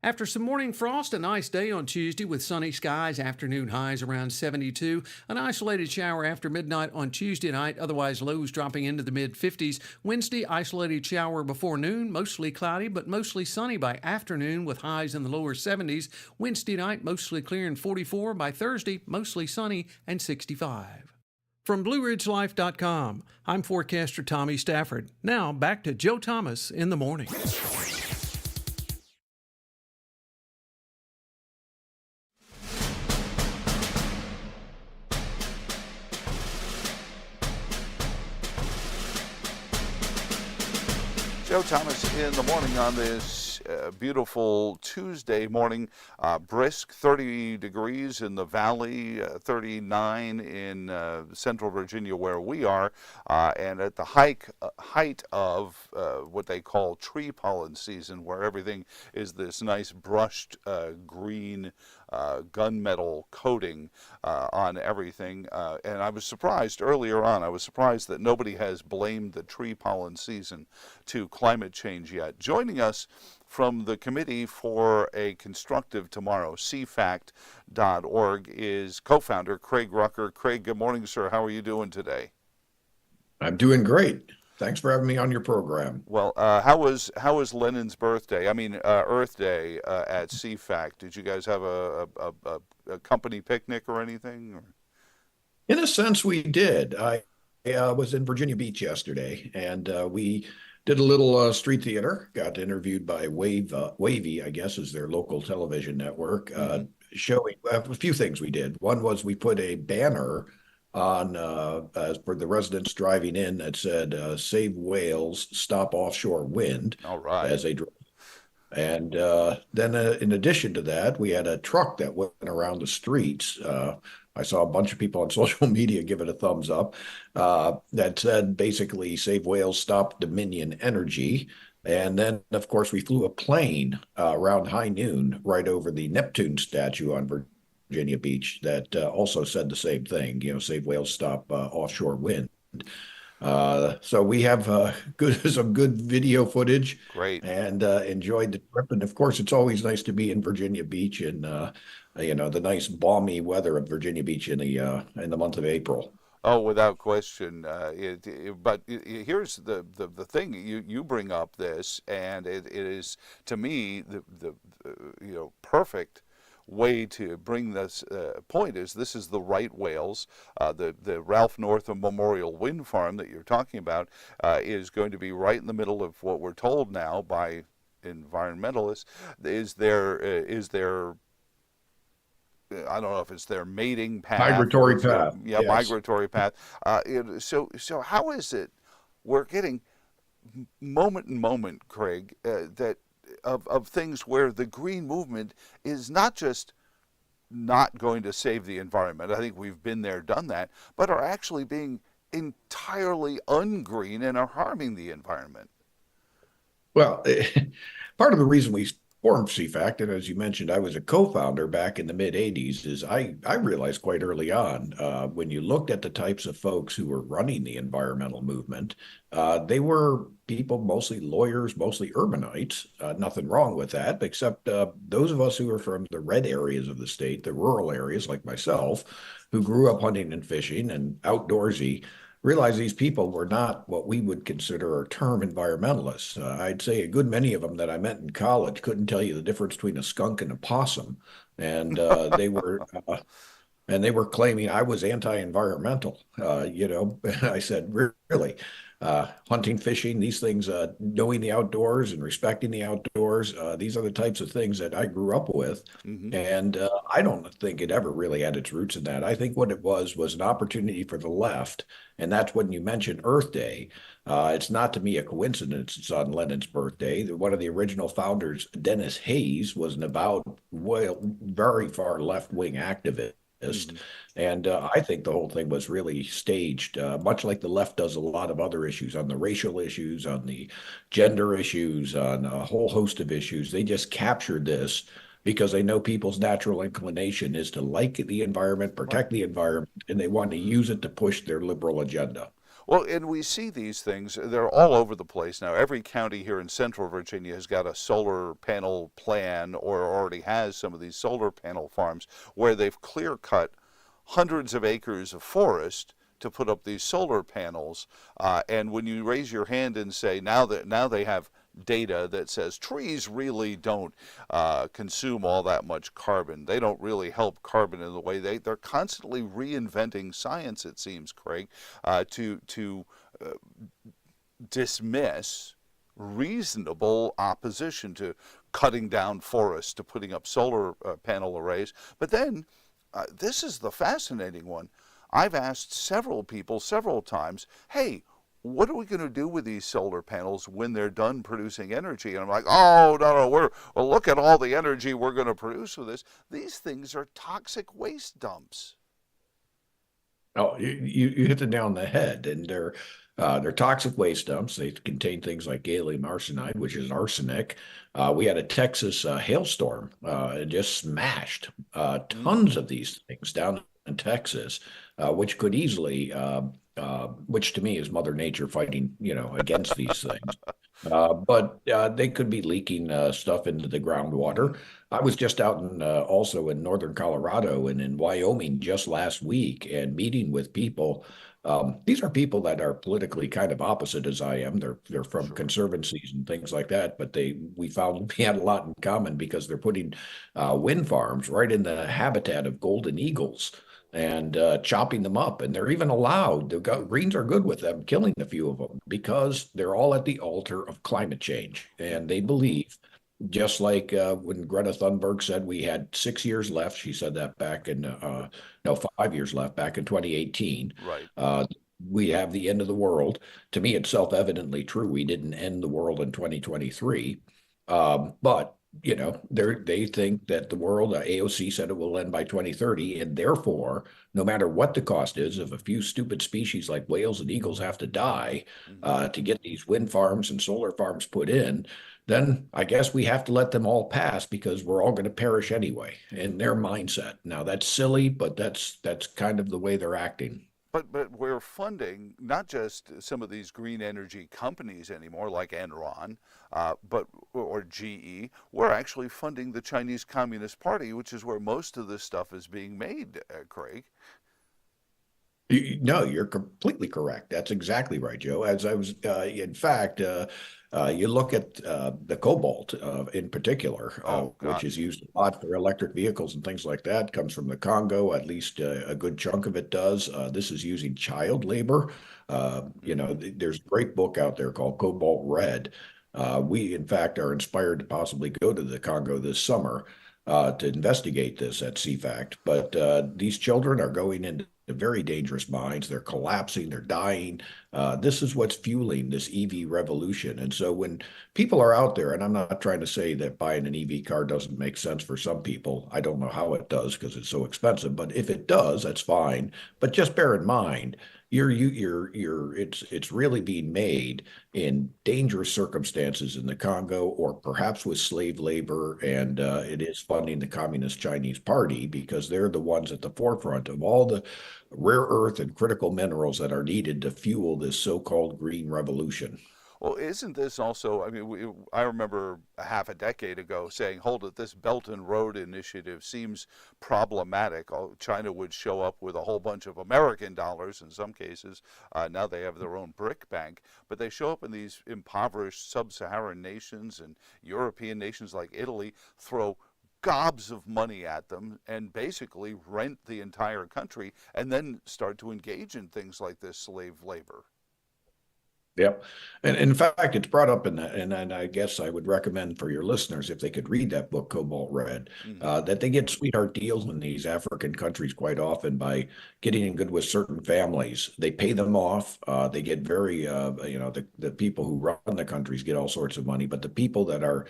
After some morning frost, a nice day on Tuesday with sunny skies, afternoon highs around 72. An isolated shower after midnight on Tuesday night, otherwise lows dropping into the mid-50s. Wednesday, isolated shower before noon, mostly cloudy but mostly sunny by afternoon with highs in the lower 70s. Wednesday night, mostly clear and 44. By Thursday, mostly sunny and 65. From BlueRidgeLife.com, I'm forecaster Tommy Stafford. Now back to Joe Thomas in the morning. Joe Thomas in the morning on this beautiful Tuesday morning. Brisk, 30 degrees in the valley, 39 in central Virginia where we are, and at the height of what they call tree pollen season, where everything is this nice brushed green gunmetal coating on everything. And I was surprised earlier on, that nobody has blamed the tree pollen season to climate change yet. Joining us from the Committee for a Constructive Tomorrow, CFACT.org, is co-founder Craig Rucker. Craig, good morning, sir. How are you doing today? I'm doing great. Thanks for having me on your program. Well, how was Lenin's birthday? I mean, Earth Day at CFACT. Did you guys have a company picnic or anything? Or? In a sense, we did. I was in Virginia Beach yesterday, and we did a little street theater. Got interviewed by Wavy, I guess, is their local television network, showing a few things we did. One was we put a banner on for the residents driving in that said "Save whales, stop offshore wind." All right. As they drove. And then in addition to that, we had a truck that went around the streets. I saw a bunch of people on social media give it a thumbs up that said basically "Save whales, stop Dominion Energy." And then, of course, we flew a plane around high noon right over the Neptune statue on Virginia Beach that also said the same thing, "Save whales, stop offshore wind." So we have some good video footage. Great. And enjoyed the trip. And of course, it's always nice to be in Virginia Beach and the nice balmy weather of Virginia Beach in the month of April. Oh, without question. But here's the thing: you bring up this, and it is to me the perfect way to bring this point is this is the right whales. The Ralph Northam Memorial Wind Farm that you're talking about is going to be right in the middle of what we're told now by environmentalists is their I don't know if it's their mating path. Migratory path. Yeah, yes. Migratory path. So how is it we're getting moment, Craig, that of things where the green movement is not just not going to save the environment. I think we've been there, done that, but are actually being entirely ungreen and are harming the environment. Well, part of the reason we formed CFACT, and as you mentioned, I was a co-founder back in the mid-'80s, is I realized quite early on, when you looked at the types of folks who were running the environmental movement, they were people, mostly lawyers, mostly urbanites. Nothing wrong with that, except those of us who are from the red areas of the state, the rural areas like myself, who grew up hunting and fishing and outdoorsy, realize these people were not what we would consider a term environmentalists. I'd say a good many of them that I met in college couldn't tell you the difference between a skunk and a possum, and they were claiming I was anti-environmental. I said, really? Hunting, fishing, these things, knowing the outdoors and respecting the outdoors. These are the types of things that I grew up with. Mm-hmm. And I don't think it ever really had its roots in that. I think what it was an opportunity for the left. And that's when you mentioned Earth Day. It's not to me a coincidence it's on Lenin's birthday. One of the original founders, Dennis Hayes, was an avowed, very far left-wing activist. Mm-hmm. And I think the whole thing was really staged, much like the left does a lot of other issues, on the racial issues, on the gender issues, on a whole host of issues. They just captured this because they know people's natural inclination is to like the environment, protect the environment, and they want to use it to push their liberal agenda. Well, and we see these things, they're all over the place now. Every county here in central Virginia has got a solar panel plan or already has some of these solar panel farms where they've clear cut hundreds of acres of forest to put up these solar panels. And when you raise your hand and say now they have data that says trees really don't consume all that much carbon. They don't really help carbon in the way they're constantly reinventing science, it seems, Craig, to dismiss reasonable opposition to cutting down forests, to putting up solar panel arrays. But then this is the fascinating one. I've asked several people several times, hey, what are we going to do with these solar panels when they're done producing energy? And I'm like, oh, no, well, look at all the energy we're going to produce with this. These things are toxic waste dumps. Oh, you hit the nail on the head, and they're toxic waste dumps. They contain things like gallium arsenide, which is arsenic. We had a Texas hailstorm and just smashed tons of these things down in Texas, which could easily, which to me is Mother Nature fighting, against these things. But they could be leaking stuff into the groundwater. I was just out also in northern Colorado and in Wyoming just last week and meeting with people. These are people that are politically kind of opposite as I am. They're from conservancies and things like that, but we found we had a lot in common because they're putting wind farms right in the habitat of golden eagles and chopping them up. And they're even allowed, the Greens are good with them, killing a few of them because they're all at the altar of climate change. And they believe, just like when Greta Thunberg said we had 6 years left, she said that back in, 5 years left, back in 2018. Right. We have the end of the world. To me, it's self-evidently true. We didn't end the world in 2023. But they think that the world, AOC said it will end by 2030, and therefore, no matter what the cost is, if a few stupid species like whales and eagles have to die to get these wind farms and solar farms put in, then I guess we have to let them all pass because we're all going to perish anyway, in their mindset. Now, that's silly, but that's kind of the way they're acting. But we're funding not just some of these green energy companies anymore, like Enron, or GE. We're actually funding the Chinese Communist Party, which is where most of this stuff is being made, Craig. No, you're completely correct. That's exactly right, Joe. As I was, in fact, you look at the cobalt in particular, which is used a lot for electric vehicles and things like that, comes from the Congo. At least a good chunk of it does. This is using child labor. There's a great book out there called Cobalt Red. We, in fact, are inspired to possibly go to the Congo this summer to investigate this at CFACT. But these children are going into very dangerous mines. They're collapsing, they're dying. This is what's fueling this EV revolution. And so when people are out there, and I'm not trying to say that buying an EV car doesn't make sense for some people. I don't know how it does because it's so expensive, but if it does, that's fine. But just bear in mind, it's really being made in dangerous circumstances in the Congo, or perhaps with slave labor, and it is funding the Communist Chinese Party because they're the ones at the forefront of all the rare earth and critical minerals that are needed to fuel this so-called green revolution. Well, isn't this also, I remember a half a decade ago saying, hold it, this Belt and Road Initiative seems problematic. China would show up with a whole bunch of American dollars in some cases. Now they have their own brick bank, but they show up in these impoverished sub-Saharan nations, and European nations like Italy throw gobs of money at them and basically rent the entire country and then start to engage in things like this slave labor. Yep. And in fact, it's brought up in that. And I guess I would recommend for your listeners, if they could read that book, Cobalt Red, that they get sweetheart deals in these African countries quite often by getting in good with certain families. They pay them off. They get very, the people who run the countries get all sorts of money, but the people that are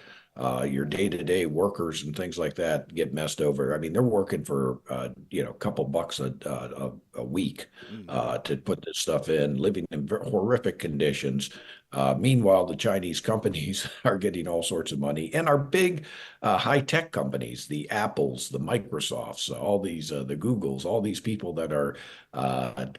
your day-to-day workers and things like that get messed over. I mean, they're working for a couple bucks a week to put this stuff in, living in horrific conditions. Meanwhile, the Chinese companies are getting all sorts of money, and our big high-tech companies, the Apples, the Microsofts, all these, the Googles, all these people that are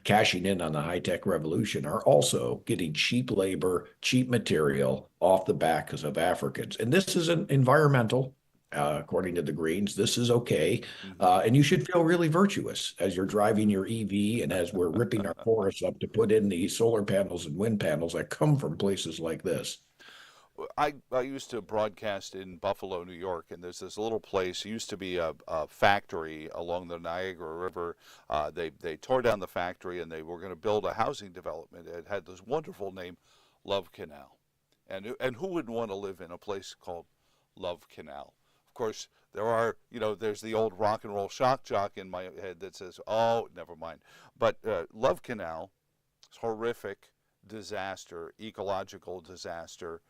cashing in on the high-tech revolution are also getting cheap labor, cheap material off the backs of Africans. And this is an environmental, according to the Greens, this is okay. And you should feel really virtuous as you're driving your EV and as we're ripping our forests up to put in the solar panels and wind panels that come from places like this. I used to broadcast in Buffalo, New York, and there's this little place. It used to be a factory along the Niagara River. They tore down the factory and they were going to build a housing development. It had this wonderful name, Love Canal. And who wouldn't want to live in a place called Love Canal? Of course, there are, there's the old rock and roll shock jock in my head that says, oh, never mind. But Love Canal, horrific disaster, ecological disaster.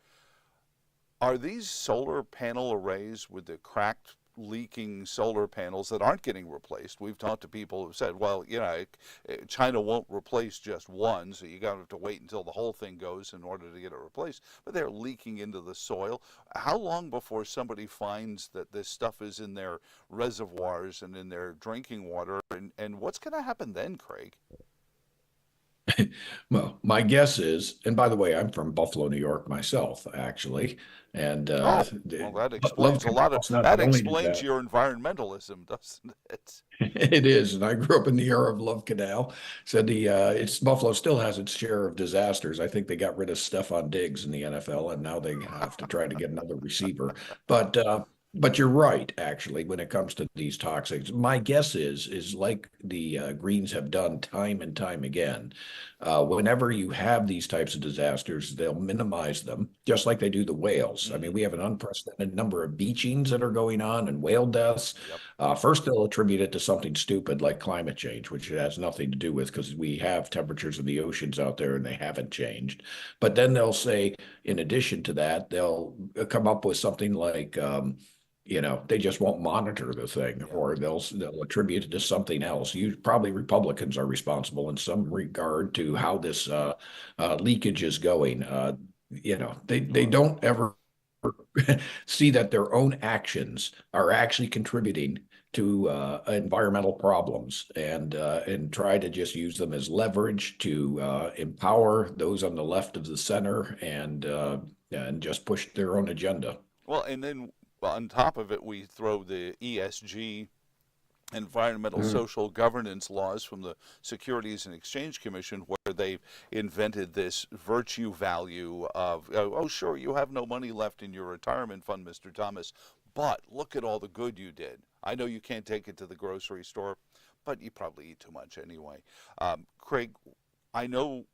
Are these solar panel arrays with the cracked, leaking solar panels that aren't getting replaced? We've talked to people who've said, well, China won't replace just one, so you got to have to wait until the whole thing goes in order to get it replaced. But they're leaking into the soil. How long before somebody finds that this stuff is in their reservoirs and in their drinking water? And what's going to happen then, Craig? Well, my guess is, and by the way, I'm from Buffalo, New York myself, actually, and well, that explains a lot of that. Explains your environmentalism, doesn't it? It is, and I grew up in the era of Love Canal. Said Buffalo still has its share of disasters. I think they got rid of Stephon Diggs in the NFL, and now they have to try to get another receiver. But you're right, actually, when it comes to these toxics. My guess is like the Greens have done time and time again. Whenever you have these types of disasters, they'll minimize them, just like they do the whales. I mean, we have an unprecedented number of beachings that are going on and whale deaths. Yep. First, they'll attribute it to something stupid like climate change, which it has nothing to do with because we have temperatures in the oceans out there and they haven't changed. But then they'll say, in addition to that, they'll come up with something like, they just won't monitor the thing, or they'll attribute it to something else. Probably Republicans are responsible in some regard to how this leakage is going. They don't ever see that their own actions are actually contributing to environmental problems, and try to just use them as leverage to empower those on the left of the center and just push their own agenda. Well, and then on top of it, we throw the ESG, environmental social governance laws from the Securities and Exchange Commission, where they've invented this virtue value of, oh, sure, you have no money left in your retirement fund, Mr. Thomas, but look at all the good you did. I know you can't take it to the grocery store, but you probably eat too much anyway. Craig, I know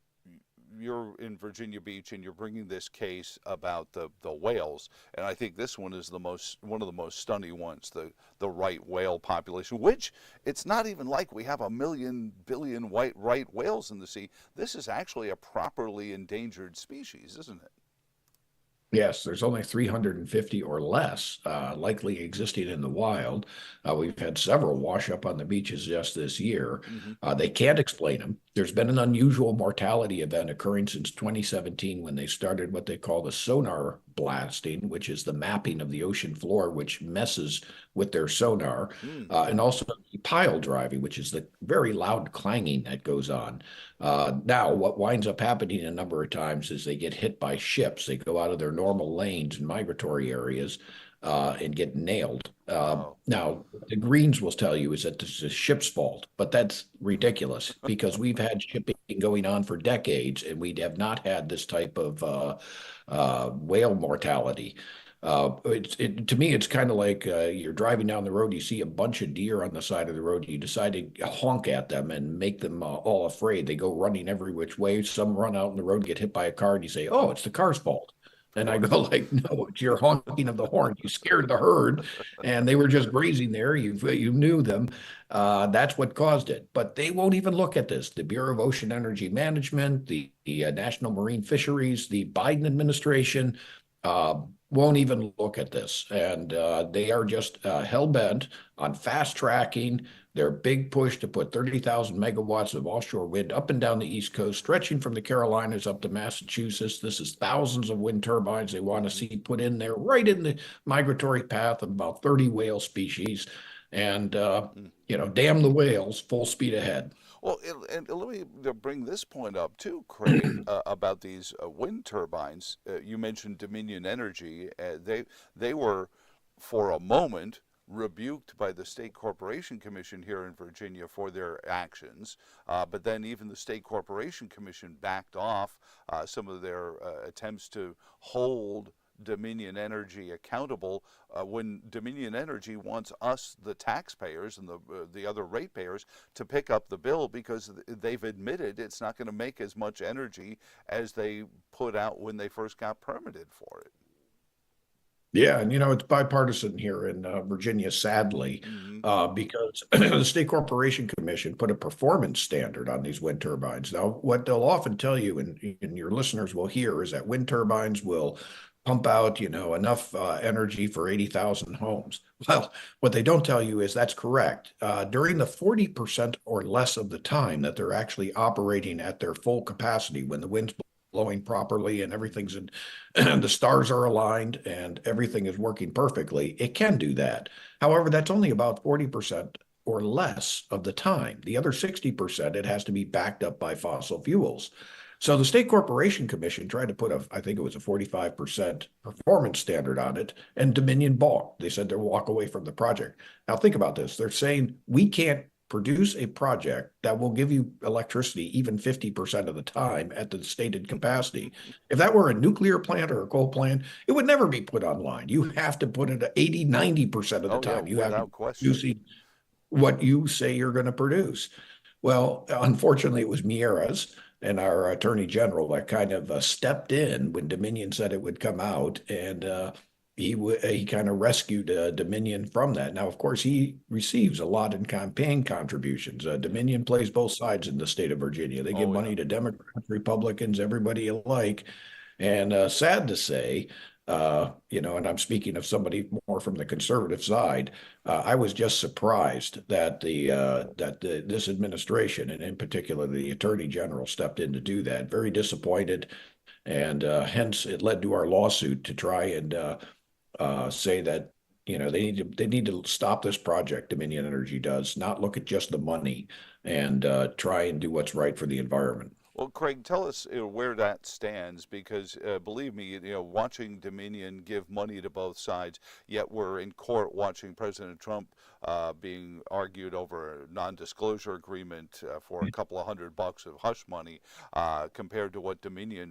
you're in Virginia Beach and you're bringing this case about the whales, and I think this one is one of the most stunning ones, the right whale population, which it's not even like we have 1 billion right whales in the sea. This is actually a properly endangered species, isn't it? Yes, there's only 350 or less likely existing in the wild. We've had several wash up on the beaches just this year. They can't explain them. There's been an unusual mortality event occurring since 2017 when they started what they call the sonar blasting, which is the mapping of the ocean floor, which messes with their sonar, and also pile driving, which is the very loud clanging that goes on. Now, what winds up happening a number of times is they get hit by ships. They go out of their normal lanes and migratory areas and get nailed. Now, the Greens will tell you is that this is a ship's fault, but that's ridiculous because we've had shipping going on for decades and we have not had this type of whale mortality. To me, it's kind of like you're driving down the road, you see a bunch of deer on the side of the road, you decide to honk at them and make them all afraid. They go running every which way. Some run out in the road, get hit by a car, and you say, oh, it's the car's fault. And I go like, no, it's your honking of the horn. You scared the herd, and they were just grazing there. You knew them. That's what caused it. But they won't even look at this. The Bureau of Ocean Energy Management, the National Marine Fisheries, the Biden administration won't even look at this. And they are just hell-bent on fast-tracking their big push to put 30,000 megawatts of offshore wind up and down the East Coast, stretching from the Carolinas up to Massachusetts. This is thousands of wind turbines they want to see put in there, right in the migratory path of about 30 whale species. And, damn the whales, full speed ahead. Well, and let me bring this point up too, Craig, about these wind turbines. You mentioned Dominion Energy. They were, for a moment, rebuked by the State Corporation Commission here in Virginia for their actions. But then even the State Corporation Commission backed off some of their attempts to hold Dominion Energy accountable when Dominion Energy wants us, the taxpayers and the other ratepayers, to pick up the bill because they've admitted it's not going to make as much energy as they put out when they first got permitted for it. Yeah, and it's bipartisan here in Virginia, sadly, because the State Corporation Commission put a performance standard on these wind turbines. Now, what they'll often tell you, and your listeners will hear, is that wind turbines will pump out, enough energy for 80,000 homes. Well, what they don't tell you is that's correct. During the 40% or less of the time that they're actually operating at their full capacity, when the wind's blowing properly and everything's in, the stars are aligned and everything is working perfectly, it can do that. However, that's only about 40% or less of the time. The other 60%, it has to be backed up by fossil fuels. So the State Corporation Commission tried to put I think it was a 45% performance standard on it, and Dominion balked. They said they'll walk away from the project. Now think about this. They're saying we can't produce a project that will give you electricity even 50% of the time at the stated capacity. If that were a nuclear plant or a coal plant, it would never be put online. You have to put it at 80, 90% of the time. You have to produce what you say you're going to produce. Well, unfortunately, it was Mieres and our Attorney General that kind of stepped in when Dominion said it would come out, and he kind of rescued Dominion from that. Now, of course, he receives a lot in campaign contributions. Dominion plays both sides in the state of Virginia. They give money to Democrats, Republicans, everybody alike. And sad to say, and I'm speaking of somebody more from the conservative side, I was just surprised that this administration, and in particular the Attorney General, stepped in to do that. Very disappointed, and hence it led to our lawsuit to try and say that they need to stop this project. Dominion Energy does not look at just the money and try and do what's right for the environment. Well, Craig, tell us where that stands, because believe me, watching Dominion give money to both sides, yet we're in court watching President Trump being argued over a non-disclosure agreement for a couple of $100 of hush money compared to what Dominion